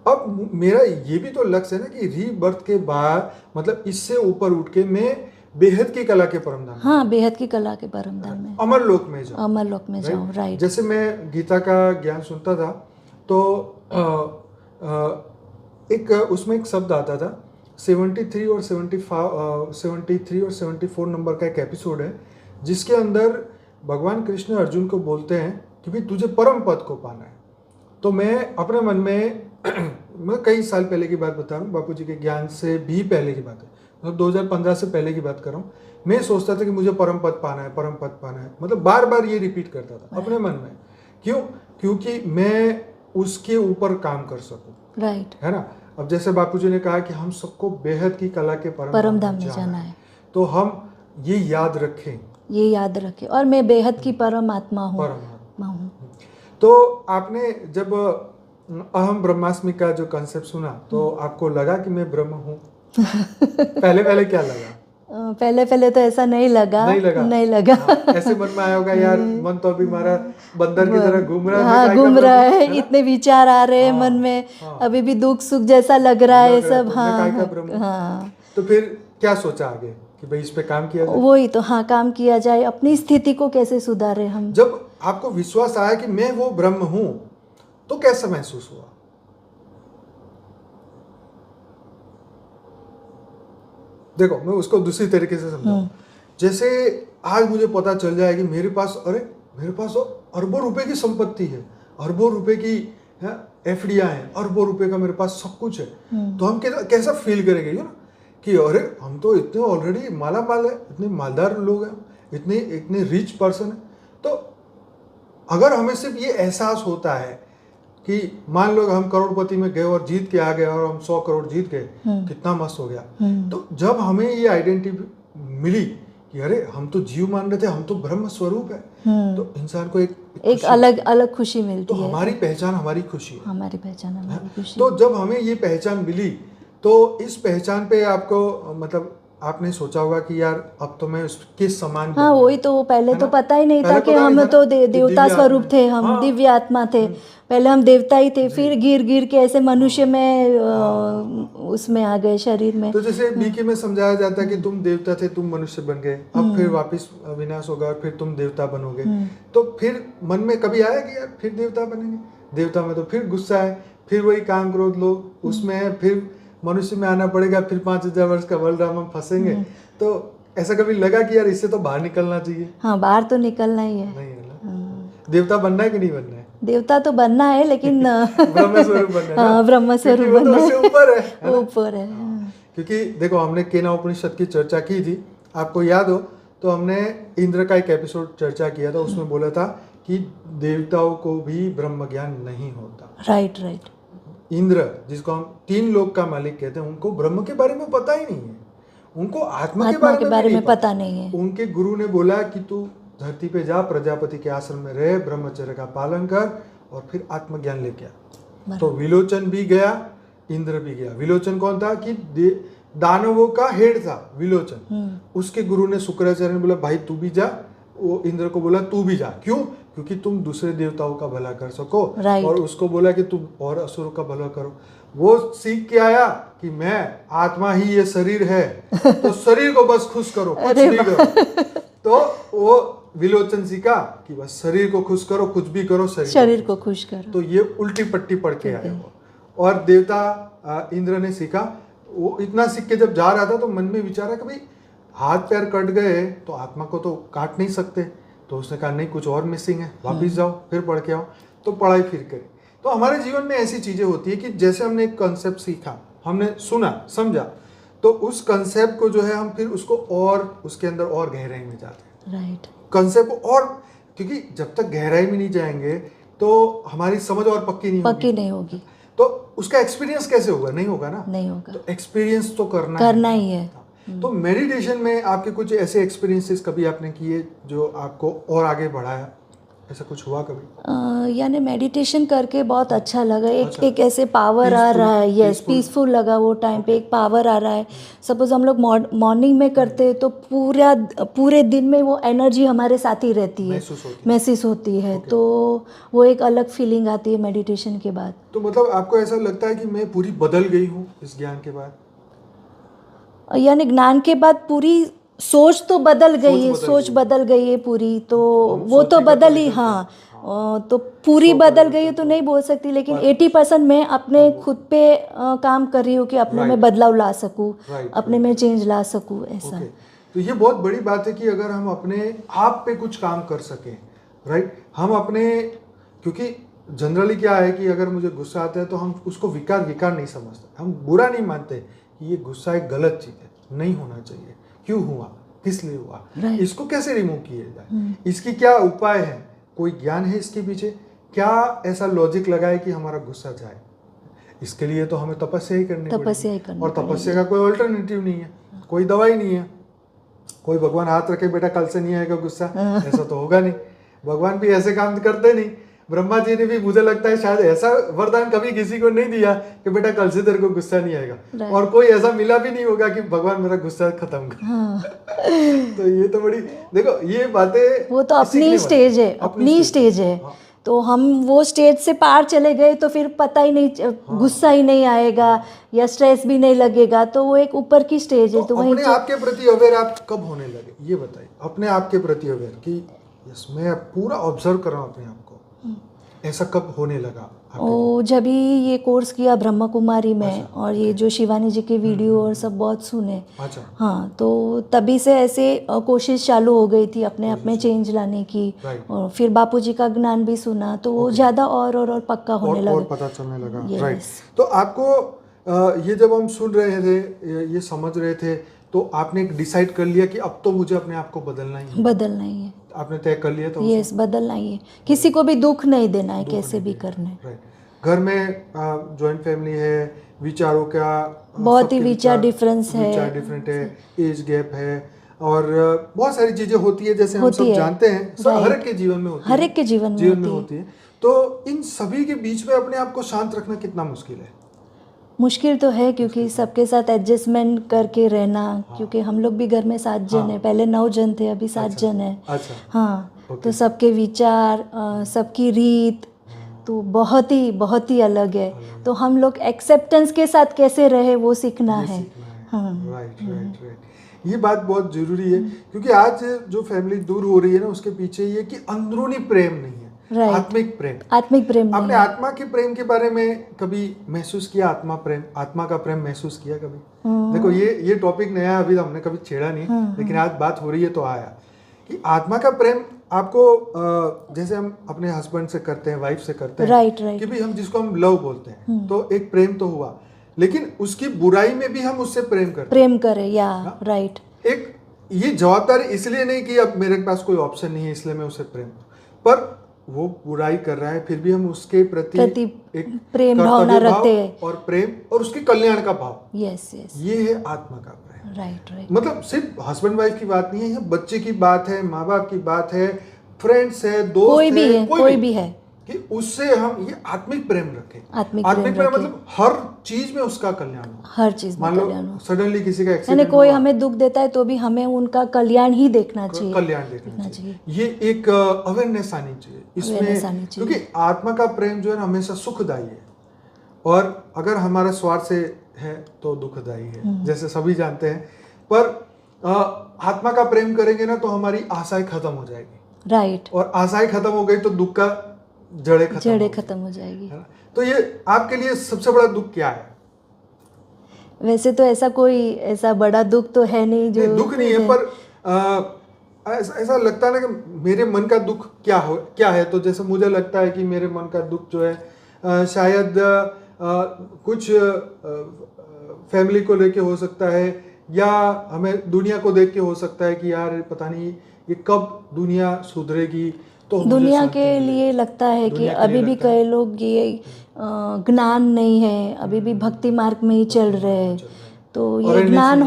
अब मेरा ये भी तो लक्ष्य है ना कि रीबर्थ के बाद, मतलब इससे ऊपर उठ के मैं बेहद की कला के परमधाम में, हाँ, बेहद की कला के परमधाम में, अमरलोक में जाऊं। अमरलोक में जाऊं, राइट। जैसे मैं गीता का ज्ञान सुनता था तो उसमें एक शब्द आता था, 73 और 74 नंबर का एक एपिसोड है जिसके अंदर भगवान कृष्ण अर्जुन को बोलते हैं कि भाई तुझे परम पद को पाना है। तो मैं अपने मन में मैं कई साल पहले की बात बता रहा हूँ, बापूजी के ज्ञान से भी पहले की बात है, मतलब 2015 से पहले की बात कर रहा हूँ। मैं सोचता था कि मुझे परम पद पाना है, परम पद पाना है, मतलब बार बार ये रिपीट करता था अपने मन में। क्यों? क्योंकि मैं उसके ऊपर काम कर सकूं, राइट, है ना। अब जैसे बापूजी ने कहा कि हम सबको बेहद की कला के परमधाम में जाना है, तो हम ये याद रखें और मैं बेहद की परमात्मा हूँ। तो आपने जब अहम ब्रह्मास्मि का जो कंसेप्ट सुना तो आपको लगा कि मैं ब्रह्म हूँ? पहले क्या लगा? पहले तो ऐसा नहीं लगा। हाँ, ऐसे मन में आया होगा यार, मन तो अभी हमारा बंदर की तरह घूम रहा है। हाँ, घूम रहा है, इतने विचार आ रहे हैं मन में, अभी भी दुख सुख जैसा लग रहा है सब। हाँ। तो फिर क्या सोचा आगे कि भाई इस पे काम किया जाए? वही तो, हाँ, काम किया जाए, अपनी स्थिति को कैसे सुधारे हम। जब आपको विश्वास आया कि मैं वो ब्रह्म हूं, तो कैसा महसूस हुआ? देखो, मैं उसको दूसरी तरीके से समझाऊं। जैसे आज मुझे पता चल जाए कि मेरे पास तो अरबों रुपए की संपत्ति है, अरबों रुपए की एफडीआई है, अरबों रुपए का मेरे पास सब कुछ है, तो हम कैसा फील करेंगे ना कि अरे हम तो इतने ऑलरेडी माला माल है, इतने मालदार लोग हैं, इतने रिच पर्सन है। तो अगर हमें सिर्फ ये एहसास होता है कि मान लो हम करोड़पति में गए और जीत के आ गए और हम 100 करोड़ जीत गए, कितना मस्त हो गया। तो जब हमें ये आइडेंटिटी मिली कि अरे हम तो जीव मान रहे थे, हम तो ब्रह्म स्वरूप है, तो इंसान को एक अलग खुशी मिलती है। तो हमारी पहचान हमारी खुशी है, हमारी पहचान हमारी खुशी। तो जब हमें ये पहचान मिली, तो इस पहचान पे आपको, मतलब आपने सोचा होगा कि यार अब तो मैं उसके समान। हाँ, वही तो, पहले तो पता ही नहीं था कि हम तो देवता स्वरूप थे, हम दिव्य आत्मा थे। पहले हम देवता ही थे, फिर गिर के ऐसे मनुष्य में उसमें आ गए, शरीर में। तो जैसे बीके में समझाया जाता है कि तुम देवता थे, तुम मनुष्य बन गए, अब फिर वापस विनाश होगा और फिर तुम देवता बनोगे। तो फिर मन में कभी आया कि यार फिर देवता बनेंगे? देवता में तो फिर गुस्सा है, फिर वही काम क्रोध लोग उसमें है, फिर मनुष्य में आना पड़ेगा, फिर 5000 वर्ष का बलराम हम फंसेंगे। तो ऐसा कभी लगा कि यार इससे तो बाहर निकलना चाहिए? हाँ, बाहर तो निकलना ही है। नहीं है ना? देवता बनना है कि नहीं बनना है? देवता तो बनना है, लेकिन ब्रह्म स्वरूप बनना है ना? हाँ, ब्रह्म स्वरूप क्योंकि वो तो बनना उससे है, ऊपर है ना? ऊपर है। हाँ। क्योंकि देखो हमने केना उपनिषद की चर्चा की थी, आपको याद हो तो हमने इंद्र का एक एपिसोड चर्चा किया था, उसमें बोला था कि देवताओं को भी ब्रह्म ज्ञान नहीं होता। Right right. इंद्र जिसको हम 3 लोक का मालिक कहते हैं, उनको ब्रह्म के बारे में पता ही नहीं है, उनको आत्मा के बारे में नहीं पता नहीं है। उनके गुरु ने बोला कि तू धरती पे जा, प्रजापति के आश्रम में रह, ब्रह्मचर्य का पालन कर और फिर आत्मज्ञान लेके आ। तो विलोचन भी गया, इंद्र भी गया। विलोचन कौन था कि दानवों का हेड था विलोचन। उसके गुरु ने शुक्राचार्य ने बोला भाई तू भी जा, वो इंद्र को बोला तू भी जा। क्यों? क्योंकि तुम दूसरे देवताओं का भला कर सको। और उसको बोला कि तुम और असुरों का भला करो। वो सीख के आया कि मैं आत्मा ही ये शरीर है, तो शरीर को बस खुश करो, कुछ नहीं करो। तो वो विलोचन सीखा कि बस शरीर को खुश करो, कुछ भी करो, शरीर को खुश करो। तो ये उल्टी पट्टी पढ़ के आए वो। और देवता इंद्र ने सीखा, वो इतना सीख के जब जा रहा था तो मन में विचारा कि भाई हाथ पैर कट गए तो आत्मा को तो काट नहीं सकते। तो उसने कहा नहीं, कुछ और मिसिंग है, वापिस जाओ फिर पढ़ के आओ। तो पढ़ाई फिर करी। तो हमारे जीवन में ऐसी चीजें होती है कि जैसे हमने एक कंसेप्ट सीखा, हमने सुना समझा, तो उस कंसेप्ट को जो है हम फिर उसको और उसके अंदर और गहराई में जाते हैं। राइट। कंसेप्ट को और, क्योंकि जब तक गहराई में नहीं जाएंगे तो हमारी समझ और पक्की नहीं होगी। तो उसका एक्सपीरियंस कैसे होगा? नहीं होगा ना। नहीं होगा। तो एक्सपीरियंस तो करना ही है। तो मेडिटेशन में आपके कुछ ऐसे एक्सपीरियंसेस कभी आपने किए जो आपको और आगे बढ़ाया, ऐसा कुछ हुआ कभी? यानी मेडिटेशन करके बहुत अच्छा लगा। एक ऐसे पावर आ रहा है। यस, पीसफुल लगा वो टाइम पे। एक पावर आ रहा है। सपोज हम लोग मॉर्निंग में करते हैं तो पूरे दिन में वो एनर्जी हमारे साथ ही रहती है, महसूस होती है। तो वो एक अलग फीलिंग आती है मेडिटेशन के बाद। तो मतलब आपको ऐसा लगता है कि मैं पूरी बदल गई हूँ इस ज्ञान के बाद? यानी ज्ञान के बाद पूरी सोच तो बदल गई है, सोच बदल गई है पूरी। तो वो तो बदल ही, हाँ, तो पूरी बदल गई है तो नहीं बोल सकती, लेकिन 80% मैं अपने खुद पे काम कर रही हूँ कि अपने में बदलाव ला सकूँ, अपने में चेंज ला सकूँ, ऐसा। तो ये बहुत बड़ी बात है कि अगर हम अपने आप पे कुछ काम कर सकें, राइट। हम अपने, क्योंकि जनरली क्या है कि अगर मुझे गुस्सा आता है तो हम उसको विकार नहीं समझते, हम बुरा नहीं मानते कि ये गुस्सा एक गलत चीज़ है, नहीं होना चाहिए, क्यों हुआ, किस लिए हुआ, इसको कैसे रिमूव किया जाए, इसकी क्या उपाय है, कोई ज्ञान है इसके पीछे, क्या ऐसा लॉजिक लगाए कि हमारा गुस्सा जाए। इसके लिए तो हमें तपस्या ही करनी पड़ेगी, और तपस्या का कोई अल्टरनेटिव नहीं है, कोई दवाई नहीं है। कोई भगवान हाथ रखे बेटा कल से नहीं आएगा गुस्सा, ऐसा तो होगा नहीं। भगवान भी ऐसे काम करते नहीं। ब्रह्मा जी ने भी, मुझे लगता है शायद ऐसा वरदान कभी किसी को नहीं दिया कि बेटा कल से तेरे को गुस्सा नहीं आएगा, और कोई ऐसा मिला भी नहीं होगा कि भगवान मेरा गुस्सा खत्म कर। तो ये तो बड़ी, देखो ये बातें, वो तो अपनी स्टेज है, अपनी स्टेज है। तो हम वो स्टेज से पार चले गए तो फिर पता ही नहीं, गुस्सा ही नहीं आएगा या स्ट्रेस भी नहीं लगेगा। तो वो एक ऊपर की स्टेज है। तो वहीं अपने आप के प्रति अवेयर आप कब होने लगे, ये बताइए। अपने आप के प्रति अवेयर कि यस मैं पूरा ऑब्जर्व कर रहा हूँ अपने आप को, ऐसा कब होने लगा? जब ही ये कोर्स किया ब्रह्मा कुमारी में, और ये जो शिवानी जी के वीडियो और सब बहुत सुने। अच्छा। हाँ, तो तभी से ऐसे कोशिश चालू हो गई थी अपने आप में चेंज लाने की। और फिर बापूजी का ज्ञान भी सुना तो वो ज़्यादा और पक्का होने लगा, और पता चलने लगा। राइट। तो आपको ये जब हम सुन रहे थे, ये समझ रहे थे, तो आपने डिसाइड कर लिया कि अब तो मुझे अपने आप को बदलना ही है। आपने तय कर लिया? तो यस, बदलना ही है। किसी को भी दुख नहीं देना है, कैसे भी करना है। राइट। घर में जॉइंट फैमिली है, विचारों का बहुत ही विचार डिफरेंस है, एज गैप है, और बहुत सारी चीजें होती है, जैसे हम सब जानते हैं, हर एक के जीवन में होती है, हर एक के जीवन में होती है। तो इन सभी के बीच में अपने आप को शांत रखना कितना मुश्किल है? मुश्किल तो है, क्योंकि सबके साथ एडजस्टमेंट करके रहना। क्योंकि हम लोग भी घर में 7 जन है, पहले 9 जन थे, अभी 7 जन है। हाँ, तो सबके विचार, सबकी रीत तो बहुत ही अलग है। तो हम लोग एक्सेप्टेंस के साथ कैसे रहे वो सीखना है। राइट। ये बात बहुत जरूरी है, क्योंकि आज जो फैमिली दूर हो रही है ना, उसके पीछे ये कि अंदरूनी प्रेम नहीं है। Right. आत्मिक प्रेम। आत्मिक प्रेम आपने नहीं है। आत्मा के प्रेम के बारे में कभी महसूस किया? आत्मा का प्रेम महसूस किया कभी? देखो ये टॉपिक नया है, अभी हमने कभी छेड़ा नहीं, लेकिन आज बात हो रही है तो आया कि आत्मा का प्रेम आपको जैसे हम अपने हस्बैंड से करते हैं, वाइफ से करते हैं, राइट राइट कि भाई हम जिसको हम लव बोलते हैं, तो एक प्रेम तो हुआ, लेकिन उसकी बुराई में भी हम उससे प्रेम करते हैं। प्रेम करे या राइट। एक ये जवाबदारी इसलिए नहीं कि अब मेरे पास कोई ऑप्शन नहीं है इसलिए मैं उसे प्रेम, पर वो बुराई कर रहा है फिर भी हम उसके प्रति एक प्रेम भावना कर्तव्य रखते भाव हैं। और प्रेम और उसके कल्याण का भाव, यस यस ये है आत्मा का प्रेम। Right right. मतलब सिर्फ हस्बैंड वाइफ की बात नहीं है, ये बच्चे की बात है, माँ बाप की बात है, फ्रेंड्स है, दोस्त कोई भी है, कोई भी है कि उससे हम ये आत्मिक प्रेम रखें। आत्मिक प्रेम प्रेम मतलब हर चीज में उसका कल्याण हो। हर चीज में मान लो कल्याण हो। सडनली किसी का यानी एक्सीडेंट कोई हमें दुख देता है तो भी हमें उनका कल्याण ही देखना चाहिए। कल्याण देखना चाहिए। ये एक अवेयरनेस आनी चाहिए Awareness आनी इसमें, चाहिए। क्योंकि आत्मा का प्रेम जो है ना हमेशा सुखदायी है, और अगर हमारा स्वार्थ से है तो दुखदायी है, जैसे सभी जानते हैं। पर आत्मा का प्रेम करेंगे ना तो हमारी आशाएं खत्म हो जाएगी, राइट। और आशाएं खत्म हो गई तो दुख का जड़ें खत्म हो जाएगी। है ना? तो ये आपके लिए सबसे बड़ा दुख क्या है? वैसे तो ऐसा कोई ऐसा बड़ा दुख तो है नहीं जो दुख नहीं है, पर ऐसा लगता है ना कि मेरे मन का दुख क्या है। तो जैसे मुझे लगता है कि मेरे मन का दुख जो है शायद कुछ फैमिली को लेके हो सकता है, या हमें दुनिया को देख के हो सकता है कि यार पता नहीं ये कब दुनिया सुधरेगी। तो दुनिया के लिए लगता है कि अभी भी कई लोग ये ज्ञान नहीं है, अभी भी भक्ति मार्ग में ही चल रहे हैं, तो ये ज्ञान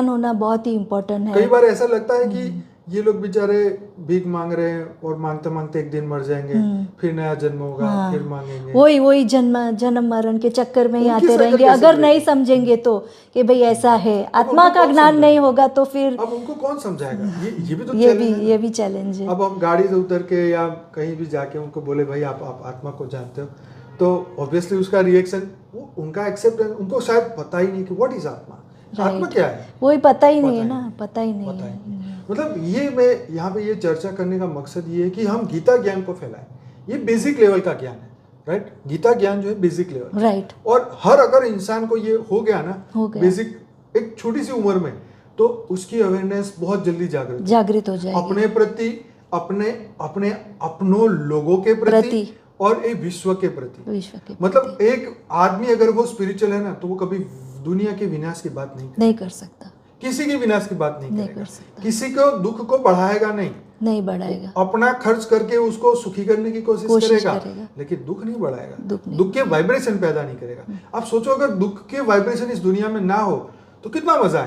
होना बहुत ही इम्पोर्टेंट है। कई बार ऐसा लगता है कि ये लोग बेचारे भीख मांग रहे हैं और मांगते मांगते एक दिन मर जाएंगे, फिर नया जन्म होगा, फिर मांगेंगे। वही जन्म मरण के चक्कर में ही आते रहेंगे। अगर नहीं समझेंगे तो कि भाई ऐसा है, आत्मा का ज्ञान नहीं होगा तो फिर अब उनको कौन समझाएगा? ये भी तो ये भी चैलेंज है। अब हम गाड़ी से उतर के या कहीं भी जाके उनको बोले भाई आप आत्मा को जानते हो, तो ऑब्वियसली उसका रिएक्शन उनका एक्सेप्ट, उनको शायद पता ही नहीं कि व्हाट इज आत्मा। आत्मा क्या है वही पता ही नहीं है ना, पता ही नहीं है। मतलब ये मैं यहाँ पे ये चर्चा करने का मकसद ये है कि हम गीता ज्ञान को फैलाएं। ये बेसिक लेवल का ज्ञान है, राइट? गीता ज्ञान जो है बेसिक लेवल, राइट। और हर अगर इंसान को ये हो गया ना बेसिक एक छोटी सी उम्र में, तो उसकी अवेयरनेस बहुत जल्दी जागृत हो जाएगी अपने प्रति, अपने अपनों लोगों के प्रति और एक विश्व के प्रति। मतलब एक आदमी अगर वो स्पिरिचुअल है ना तो वो कभी दुनिया के विनाश की बात नहीं कर सकता, किसी के विनाश की बात नहीं कर सकता, किसी को दुख को बढ़ाएगा नहीं बढ़ाएगा, अपना खर्च करके उसको सुखी करने की कोशिश करेगा, लेकिन दुख नहीं बढ़ाएगा, दुख के वाइब्रेशन पैदा नहीं करेगा। आप सोचो अगर दुख के वाइब्रेशन इस दुनिया में ना हो तो कितना मजा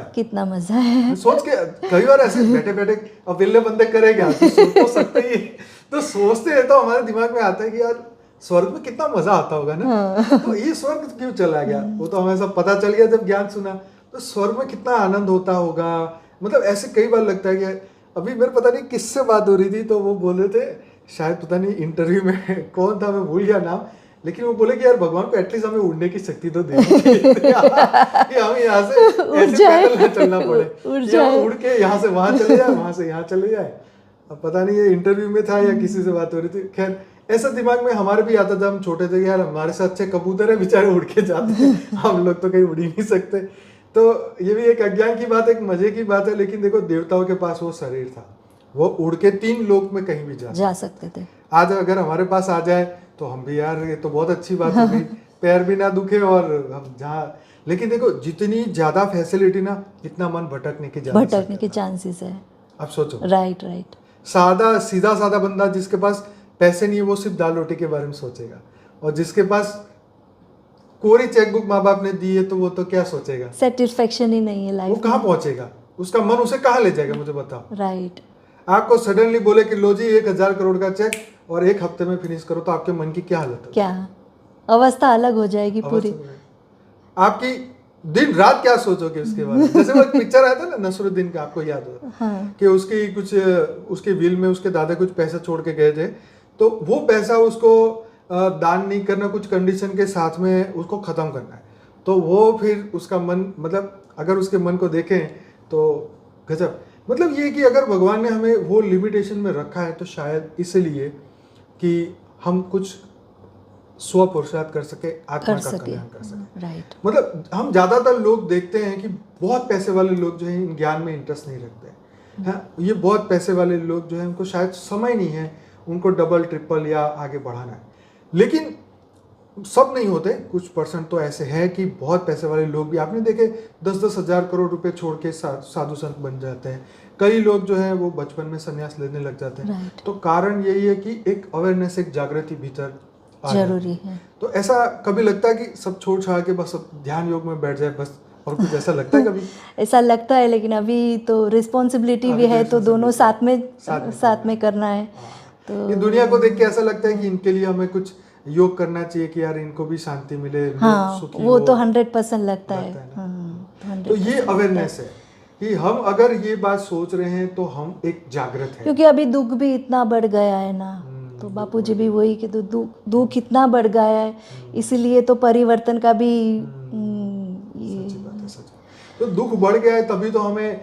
है। सोच के कई बार ऐसे बैठे बैठे अकेले बंदे करेगा तो सकते ही, तो सोचते हैं तो हमारे दिमाग में आता है कि यार स्वर्ग में कितना मजा आता होगा ना। तो ये स्वर्ग क्यों चला गया, वो तो हमें सब पता चल गया जब ज्ञान सुना। तो स्वर्ग में कितना आनंद होता होगा। मतलब ऐसे कई बार लगता है कि अभी मेरे पता नहीं किससे बात हो रही थी, तो वो बोल रहे थे शायद पता नहीं इंटरव्यू में कौन था, मैं भूल गया नाम, लेकिन वो बोले कि यार भगवान को एटलीस्ट हमें उड़ने की शक्ति तो दे कि हम यहाँ से ऐसे पैदल ना चलना पड़े, उड़ के यहाँ से वहां चले जाए, वहां से यहाँ चले जाए। अब पता नहीं ये इंटरव्यू में था या किसी से बात हो रही थी। खैर ऐसा दिमाग में हमारे भी आता था, हम छोटे थे, यार हमारे से अच्छे कबूतर है बेचारे उड़ के जाते हैं, हम लोग तो कहीं उड़ ही नहीं सकते। तो ये भी एक अज्ञान की बात है, एक मजे की बात है। लेकिन देखो देवताओं के पास वो शरीर था, वो उड़ के 3 लोक में कहीं भी जा सकते थे। आज अगर हमारे पास आ जाए तो हम भी यार ये तो बहुत अच्छी बात होगी, पैर भी ना दुखे और हम जहाँ। लेकिन देखो जितनी ज्यादा फैसिलिटी ना इतना मन भटकने के चांसेस है। अब सोचो, राइट। सीधा साधा बंदा जिसके पास पैसे नहीं है वो सिर्फ दाल रोटी के बारे में सोचेगा, और जिसके पास कोरी चेकबुक माँ बाप ने दी है तो वो तो क्या सोचेगा, सेटिस्फेक्शन ही नहीं है लाइफ, वो कहाँ पहुंचेगा, उसका मन उसे कहाँ ले जाएगा, मुझे बताओ। राइट। आपको सडनली बोले कि लो जी 1000 करोड़ का चेक और 1 हफ्ते में फिनिश करो, तो आपके मन की क्या हालत है, क्या अवस्था अलग हो जाएगी पूरी। आपकी दिन रात क्या सोचोगे उसके बाद। जैसे वो एक पिक्चर आया था ना नसरुद्दीन का, आपको याद होगा कि उसकी कुछ उसके विल में उसके दादा कुछ पैसा छोड़ के गए थे, तो वो पैसा उसको दान नहीं करना, कुछ कंडीशन के साथ में उसको खत्म करना है। तो वो फिर उसका मन, मतलब अगर उसके मन को देखें तो गजब। मतलब ये कि अगर भगवान ने हमें वो लिमिटेशन में रखा है तो शायद इसलिए कि हम कुछ स्व पुरुषार्थ कर सके, आत्मा कर का सके। कल्याण कर सके। राइट। मतलब हम ज़्यादातर लोग देखते हैं कि बहुत पैसे वाले लोग जो हैं इन ज्ञान में इंटरेस्ट नहीं रखते हैं। ये बहुत पैसे वाले लोग जो हैं उनको शायद समय नहीं है उनको डबल ट्रिपल या आगे बढ़ाना है। लेकिन सब नहीं होते, कुछ परसेंट तो ऐसे हैं कि बहुत पैसे वाले लोग भी आपने देखे 10-10 हजार करोड़ रुपए छोड़ के साधु संत बन जाते हैं। कई लोग जो हैं वो बचपन में संन्यास लेने लग जाते हैं। Right. तो कारण यही है कि एक अवेयरनेस, एक जागृति भीतर आ जाती जरूरी है। तो ऐसा कभी लगता है कि सब छोड़ छाड़ के बस अब ध्यान योग में बैठ जाए बस, और कुछ ऐसा लगता है कभी? ऐसा लगता है, लेकिन अभी तो रिस्पॉन्सिबिलिटी भी है, तो दोनों साथ में करना है। तो ये दुनिया को देख के ऐसा लगता है कि इनके लिए हमें कुछ योग करना चाहिए कि यार इनको भी शांति मिले, लोग हाँ, सुखी वो हो। तो 100% लगता है। ना? हाँ, तो ये 100% अवेयरनेस है कि हम अगर ये बात सोच रहे हैं तो हम एक जागृत है। क्योंकि अभी दुख भी इतना बढ़ गया है ना, तो बापूजी भी वही कि तो दुख इतना बढ़ गया है, इसीलिए तो परिवर्तन का भी सच्ची बात है, सच। तो दुख बढ़ गया है तभी तो हमें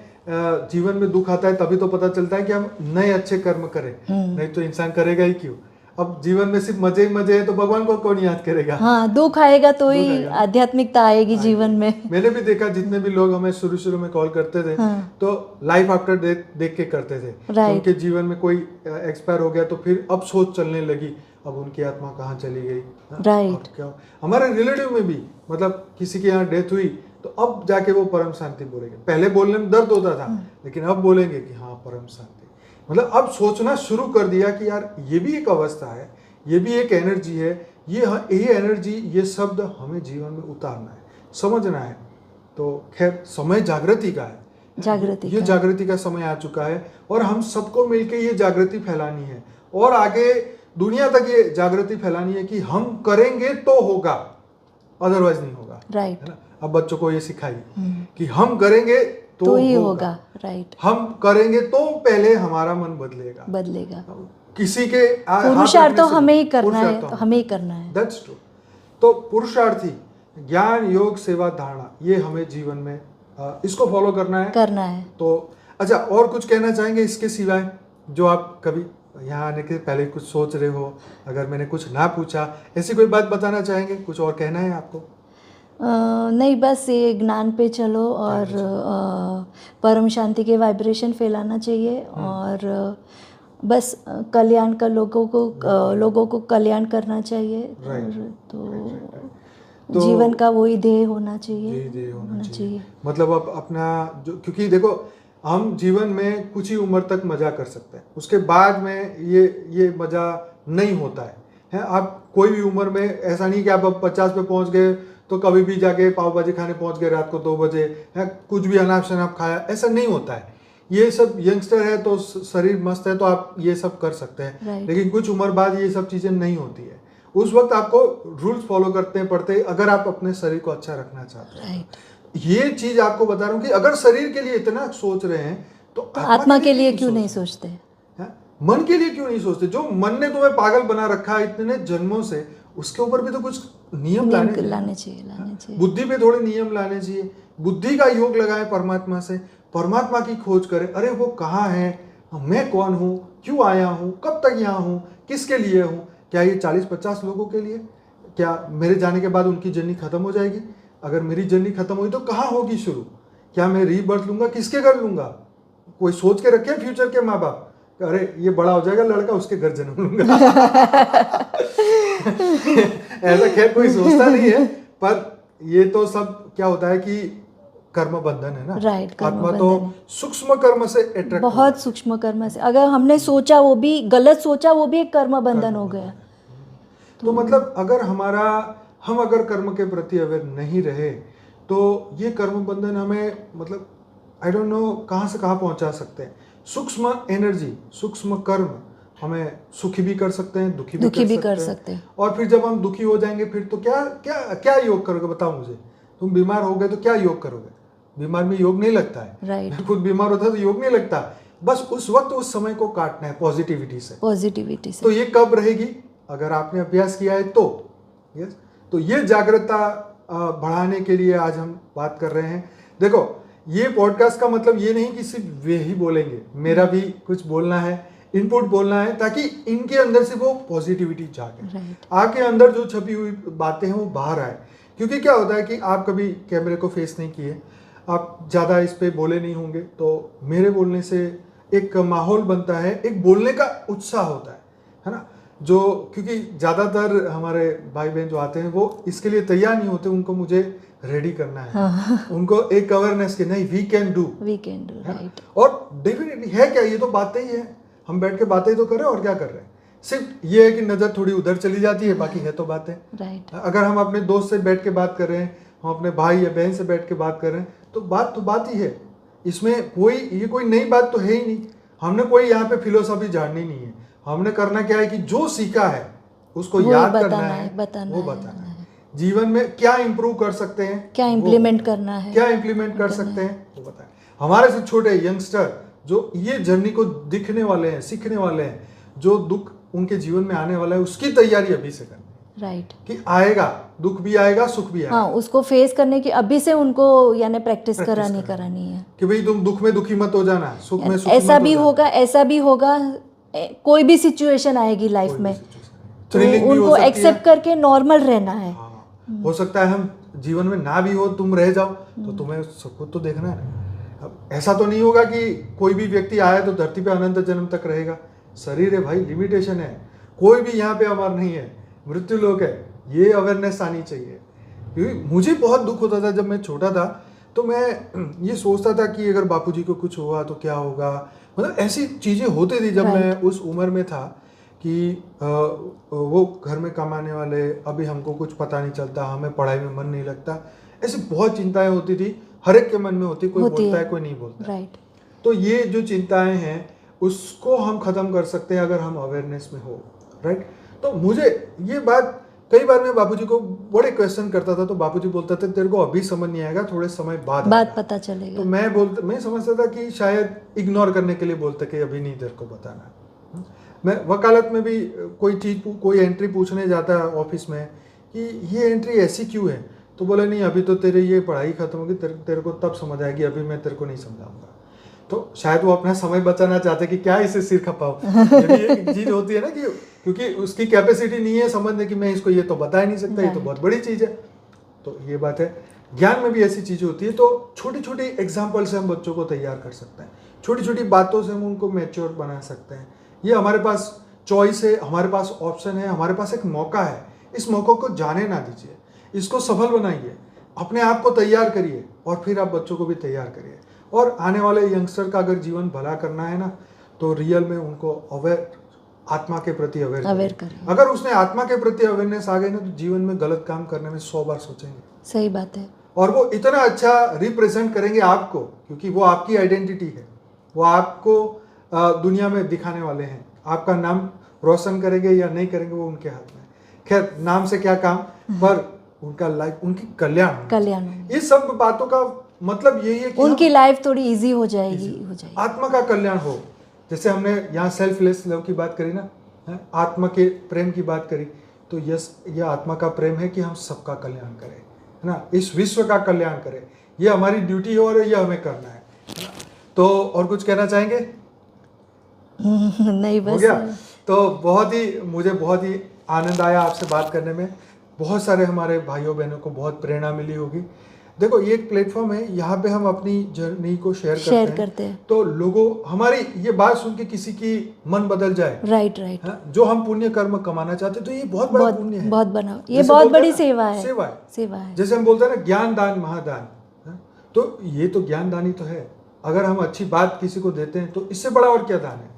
जीवन में दुख आता है, तभी तो पता चलता है कि हम नए अच्छे कर्म करें, नहीं तो इंसान करेगा ही क्यों। अब जीवन में सिर्फ मजे ही मजे है तो भगवान को कौन याद करेगा। हाँ, दुख आएगा तो ही आध्यात्मिकता आएगी जीवन में। मैंने भी देखा जितने भी लोग हमें शुरू में कॉल करते थे तो लाइफ आफ्टर डेथ देख के करते थे। तो उनके जीवन में कोई एक्सपायर हो गया तो फिर अब सोच चलने लगी अब उनकी आत्मा कहाँ चली गई। राइट। क्या हमारे रिलेटिव में भी मतलब किसी के यहाँ डेथ हुई तो अब जाके वो परम शांति बोलेंगे। पहले बोलने में दर्द होता था लेकिन अब बोलेंगे कि हाँ परम शांति। मतलब अब सोचना शुरू कर दिया कि यार ये भी एक अवस्था है, ये भी एक एनर्जी है, ये एनर्जी, ये शब्द हमें जीवन में उतारना है, समझना है। तो खैर समय जागृति का है, ये जागृति का समय आ चुका है और हम सबको मिलके ये जागृति फैलानी है और आगे दुनिया तक ये जागृति फैलानी है कि हम करेंगे तो होगा, अदरवाइज नहीं होगा। राइट। है ना? अब बच्चों को ये सिखाइए कि हम करेंगे तो ही होगा। राइट। हम करेंगे तो पहले हमारा मन बदलेगा। किसी के पुरुषार्थ तो हमें ही करना है, तो हमें ही करना है। That's true. तो पुरुषार्थी ज्ञान योग सेवा धारणा ये हमें जीवन में इसको फॉलो करना है। तो अच्छा, और कुछ कहना चाहेंगे इसके सिवाय जो आप कभी यहाँ आने के पहले कुछ सोच रहे हो, अगर मैंने कुछ ना पूछा, ऐसी कोई बात बताना चाहेंगे? कुछ और कहना है आपको? नहीं, बस ये ज्ञान पे चलो और परम शांति के वाइब्रेशन फैलाना चाहिए और बस कल्याण का लोगों को कल्याण करना चाहिए। तो जीवन का वही ध्येय होना चाहिए। मतलब अब अपना जो, क्योंकि देखो हम जीवन में कुछ ही उम्र तक मजा कर सकते हैं, उसके बाद में ये मजा नहीं होता है। आप कोई भी उम्र में ऐसा नहीं कि आप अब 50 पे पहुंच गए तो कभी भी जाके पाव भाजी खाने पहुंच गए रात को 2 बजे, है कुछ भी अनाप शनाप खाया, ऐसा नहीं होता है। ये सब यंगस्टर है तो शरीर मस्त है तो आप ये सब कर सकते हैं, लेकिन कुछ उम्र बाद ये सब चीजें नहीं होती है। उस वक्त आपको रूल्स फॉलो करते पड़ते अगर आप अपने शरीर को अच्छा रखना चाहते हैं। ये चीज आपको बता रहा हूँ कि अगर शरीर के लिए इतना सोच रहे हैं तो आत्मा के लिए क्यों नहीं सोचते? मन के लिए क्यों नहीं सोचते? जो मन ने तुम्हें पागल बना रखा है इतने जन्मों से, उसके ऊपर भी तो कुछ नियम लाने चाहिए। बुद्धि पे थोड़े नियम लाने चाहिए। बुद्धि का योग लगाए परमात्मा से, परमात्मा की खोज करें। अरे वो कहाँ है, मैं कौन हूँ, क्यों आया हूँ, कब तक यहाँ हूँ, किसके लिए हूँ? क्या ये 40-50 लोगों के लिए? क्या मेरे जाने के बाद उनकी जर्नी खत्म हो जाएगी? अगर मेरी जर्नी खत्म हुई तो कहाँ होगी शुरू? क्या मैं रीबर्थ लूंगा? किसके घर लूंगा? कोई सोच के रखे फ्यूचर के माँ बाप, अरे ये बड़ा हो जाएगा लड़का, उसके घर जन्म लूंगा। ऐसा खैर कोई सोचता नहीं है, पर ये तो सब क्या होता है कि कर्म बंधन है ना। राइट। आत्मा तो सूक्ष्म कर्म से अट्रैक्ट, बहुत सूक्ष्म कर्म से, अगर हमने सोचा वो भी गलत सोचा, वो भी एक कर्म बंधन हो गया। तो मतलब अगर हम अगर कर्म के प्रति अवेयर नहीं रहे तो ये कर्म बंधन हमें मतलब आई डोंट नो कहाँ से कहाँ पहुंचा सकते हैं। सूक्ष्म एनर्जी, सूक्ष्म कर्म हमें सुखी भी कर सकते हैं, दुखी भी कर सकते हैं। और फिर जब हम दुखी हो जाएंगे फिर तो क्या योग करोगे? बताओ मुझे। तुम बीमार हो गए तो क्या योग करोगे? बीमार में योग नहीं लगता है। राइट। खुद बीमार होता है तो योग नहीं लगता। बस उस वक्त उस समय को काटना है पॉजिटिविटी से। तो ये कब रहेगी? अगर आपने अभ्यास किया है तो। यस, तो ये जागरूकता बढ़ाने के लिए आज हम बात कर रहे हैं। देखो ये पॉडकास्ट का मतलब ये नहीं कि सिर्फ वे ही बोलेंगे, मेरा भी कुछ बोलना है। इनपुट बोलना है ताकि इनके अंदर से वो पॉजिटिविटी जागे, राइट आके अंदर जो छपी हुई बातें हैं वो बाहर आए। क्योंकि क्या होता है कि आप कभी कैमरे को फेस नहीं किए, आप ज़्यादा इस पे बोले नहीं होंगे, तो मेरे बोलने से एक माहौल बनता है, एक बोलने का उत्साह होता है ना, जो क्योंकि ज़्यादातर हमारे भाई बहन जो आते हैं वो इसके लिए तैयार नहीं होते, उनको मुझे रेडी करना है, उनको एक अवेयरनेस की नहीं वी कैन डू राइट। और डेफिनेटली है क्या, ये तो बातें ही है, हम बैठ के बातें तो कर रहे हैं और क्या कर रहे हैं, सिर्फ ये है कि नज़र थोड़ी उधर चली जाती है, बाकी है तो बातें। राइट अगर हम अपने दोस्त से बैठ के बात कर रहे हैं, हम अपने भाई या बहन से बैठ के बात कर रहे हैं, तो बात ही है, इसमें कोई नई बात तो है ही नहीं। हमने कोई यहाँ पे फिलोसॉफी जाननी नहीं है, हमने करना क्या है कि जो सीखा है उसको याद करना है, वो बताना है। जीवन में क्या इंप्रूव कर सकते हैं, क्या इम्प्लीमेंट करना है, क्या इम्प्लीमेंट कर सकते हैं वो बताएं। हमारे से छोटे यंगस्टर जो ये जर्नी को दिखने वाले हैं, सीखने वाले हैं, जो दुख उनके जीवन में आने वाला है उसकी तैयारी अभी से करनी, राइट कि आएगा, दुख भी आएगा, सुख भी आएगा। हाँ, उसको फेस करने की अभी से उनको यानी प्रैक्टिस करानी है कि भाई तुम दुख में दुखी मत हो जाना, सुख में सुखी ऐसा मत भी हो होगा, ऐसा भी होगा, कोई भी सिचुएशन आएगी लाइफ जाना। में, तो थ्रिलिंग भी हो उनको सकती है। एक्सेप्ट करके नॉर्मल रहना है। हाँ, हो सकता है हम जीवन में ना भी हो, तुम रह जाओ, तो तुम्हें सब कुछ तो देखना है ना। अब ऐसा तो नहीं होगा कि कोई भी व्यक्ति आया तो धरती पे अनंत जन्म तक रहेगा, शरीर है भाई, लिमिटेशन है, कोई भी यहाँ पे अमर नहीं है, मृत्यु लोक है, ये अवेयरनेस आनी चाहिए। क्योंकि मुझे बहुत दुख होता था जब मैं छोटा था, तो मैं ये सोचता था कि अगर बापूजी को कुछ हुआ तो क्या होगा, मतलब ऐसी चीज़ें होती थी जब मैं उस उम्र में था कि वो घर में कमाने वाले, अभी हमको कुछ पता नहीं चलता, हमें पढ़ाई में मन नहीं लगता, ऐसी बहुत चिंताएं होती थी, हर एक के मन में होती, कोई बोलता है कोई नहीं बोलता। राइट। तो ये जो चिंताएं हैं उसको हम खत्म कर सकते हैं अगर हम अवेयरनेस में हो, राइट। तो मुझे ये बात कई बार मैं बापूजी को बड़े क्वेश्चन करता था, तो बापूजी बोलते थे तेरे को अभी समझ नहीं आएगा, थोड़े समय बाद पता चलेगा। तो मैं समझता था कि शायद इग्नोर करने के लिए बोलते कि अभी नहीं तेरे को बताना। मैं वकालत में भी कोई एंट्री पूछने जाता है ऑफिस में कि ये एंट्री ऐसी क्यों है, तो बोले नहीं अभी तो तेरे ये पढ़ाई खत्म होगी, तेरे को तब समझ आएगी, अभी मैं तेरे को नहीं समझाऊंगा। तो शायद वो अपना समय बचाना चाहते कि क्या इसे सिर खपाओ, ये भी एक चीज होती है ना, कि क्योंकि उसकी कैपेसिटी नहीं है समझने की, मैं इसको ये तो बता ही नहीं सकता, ये तो बहुत बड़ी चीज है। तो ये बात है, ज्ञान में भी ऐसी चीजें होती है। तो छोटी छोटी एग्जाम्पल से हम बच्चों को तैयार कर सकते हैं, छोटी छोटी बातों से हम उनको मैच्योर बना सकते हैं। ये हमारे पास चॉइस है, हमारे पास ऑप्शन है, हमारे पास एक मौका है, इस मौके को जाने ना दीजिए, इसको सफल बनाइए, अपने आप को तैयार करिए और फिर आप बच्चों को भी तैयार करिए। और आने वाले यंगस्टर का अगर जीवन भला करना है ना, तो रियल में उनको आत्मा के प्रति अवेयर करें। अगर उसने आत्मा के प्रति अवेयरनेस आ गई ना, तो जीवन में गलत काम करने में 100 बार सोचेंगे। सही बात है। और वो इतना अच्छा रिप्रेजेंट करेंगे आपको, क्योंकि वो आपकी आइडेंटिटी है, वो आपको दुनिया में दिखाने वाले हैं। आपका नाम रोशन करेंगे या नहीं करेंगे वो उनके हाथ में। खैर, नाम से क्या काम, पर उनका लाइफ, उनकी कल्याण। ये सब बातों का मतलब यही है कि उनकी लाइफ थोड़ी इजी हो जाएगी। आत्मा का कल्याण हो। जैसे हमने यहाँ सेल्फलेस लव की बात करी ना, आत्मा के प्रेम की बात करी, तो यह आत्मा का प्रेम है कि हम सबका कल्याण करें, है ना, इस विश्व का कल्याण करें। ये हमारी ड्यूटी है और ये हमें करना है। तो और कुछ कहना चाहेंगे? नहीं, बस हो गया। तो मुझे बहुत ही आनंद आया आपसे बात करने में। बहुत सारे हमारे भाइयों बहनों को बहुत प्रेरणा मिली होगी। देखो, ये एक प्लेटफॉर्म है, यहाँ पे हम अपनी जर्नी को शेयर करते हैं। तो लोगों, हमारी ये बात सुन के किसी की मन बदल जाए, राइट। जो हम पुण्य कर्म कमाना चाहते हैं, तो ये बहुत बड़ा पुण्य है, ये बहुत बड़ी सेवा है। जैसे हम बोलते हैं ना, ज्ञान दान महादान, तो ये तो ज्ञान दान ही तो है। अगर हम अच्छी बात किसी को देते हैं तो इससे बड़ा और क्या दान है।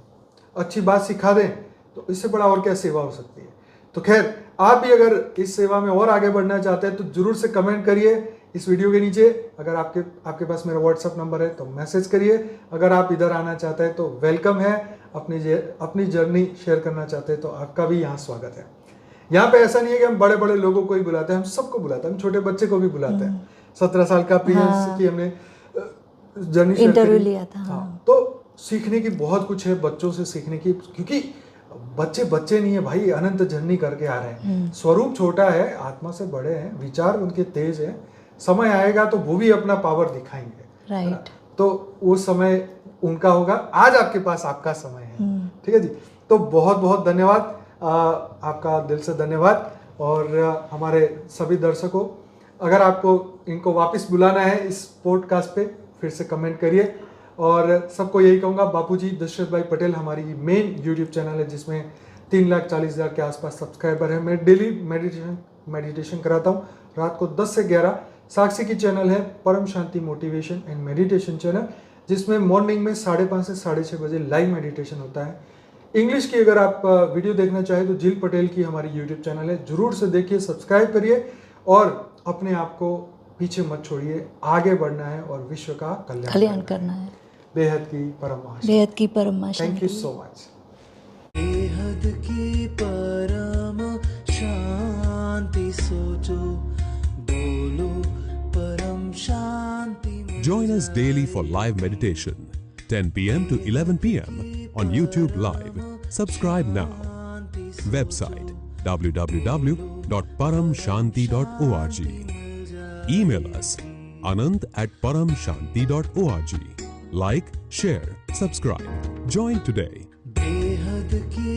अच्छी बात सिखा दें तो इससे बड़ा और क्या सेवा हो सकती है। तो खैर, आप भी अगर इस सेवा में और आगे बढ़ना चाहते हैं तो जरूर से कमेंट करिए इस वीडियो के नीचे। अगर आपके पास मेरा व्हाट्सअप नंबर है तो मैसेज करिए। अगर आप इधर आना चाहते हैं तो वेलकम है। अपनी जर्नी शेयर करना चाहते हैं तो आपका भी यहाँ स्वागत है। यहाँ पे ऐसा नहीं है कि हम बड़े बड़े लोगों को ही बुलाते हैं, हम सबको बुलाते हैं, हम छोटे बच्चे को भी बुलाते हैं। 17 साल का प्रियंस की हमने जर्नी इंटरव्यू लिया था। हाँ, तो सीखने की बहुत कुछ है बच्चों से सीखने की, क्योंकि बच्चे नहीं है भाई, अनंत जर्नी करके आ रहे हैं। स्वरूप छोटा है, आत्मा से बड़े हैं, विचार उनके तेज है। समय आएगा तो वो भी अपना पावर दिखाएंगे, राइट। तो वो समय उनका होगा। आज आपके पास आपका समय है, ठीक है जी। तो बहुत बहुत धन्यवाद, आपका दिल से धन्यवाद। और हमारे सभी दर्शकों, अगर आपको इनको वापस बुलाना है इस पॉडकास्ट पे, फिर से कमेंट करिए। और सबको यही कहूँगा, बापूजी दशरथ भाई पटेल हमारी मेन यूट्यूब चैनल है जिसमें 3,40,000 के आसपास सब्सक्राइबर है। मैं डेली मेडिटेशन कराता हूँ रात को 10 से 11। साक्षी की चैनल है परम शांति मोटिवेशन एंड मेडिटेशन चैनल, जिसमें मॉर्निंग में 5:30 से 6:30 बजे लाइव मेडिटेशन होता है। इंग्लिश की अगर आप वीडियो देखना चाहें तो जिल पटेल की हमारी यूट्यूब चैनल है, जरूर से देखिए, सब्सक्राइब करिए और अपने आप को पीछे मत छोड़िए। आगे बढ़ना है और विश्व का कल्याण करना है। बेहद की परम आशा। बेहद की परम आशा। Thank you so much. बेहद की परम शांति सोचो, बोलो परम शांति। Join us daily for live meditation, 10 p.m. to 11 p.m. on YouTube Live. Subscribe now. Website www.paramshanti.org. Email us anand@paramshanti.org. Like, share, subscribe. Join today. बेहद की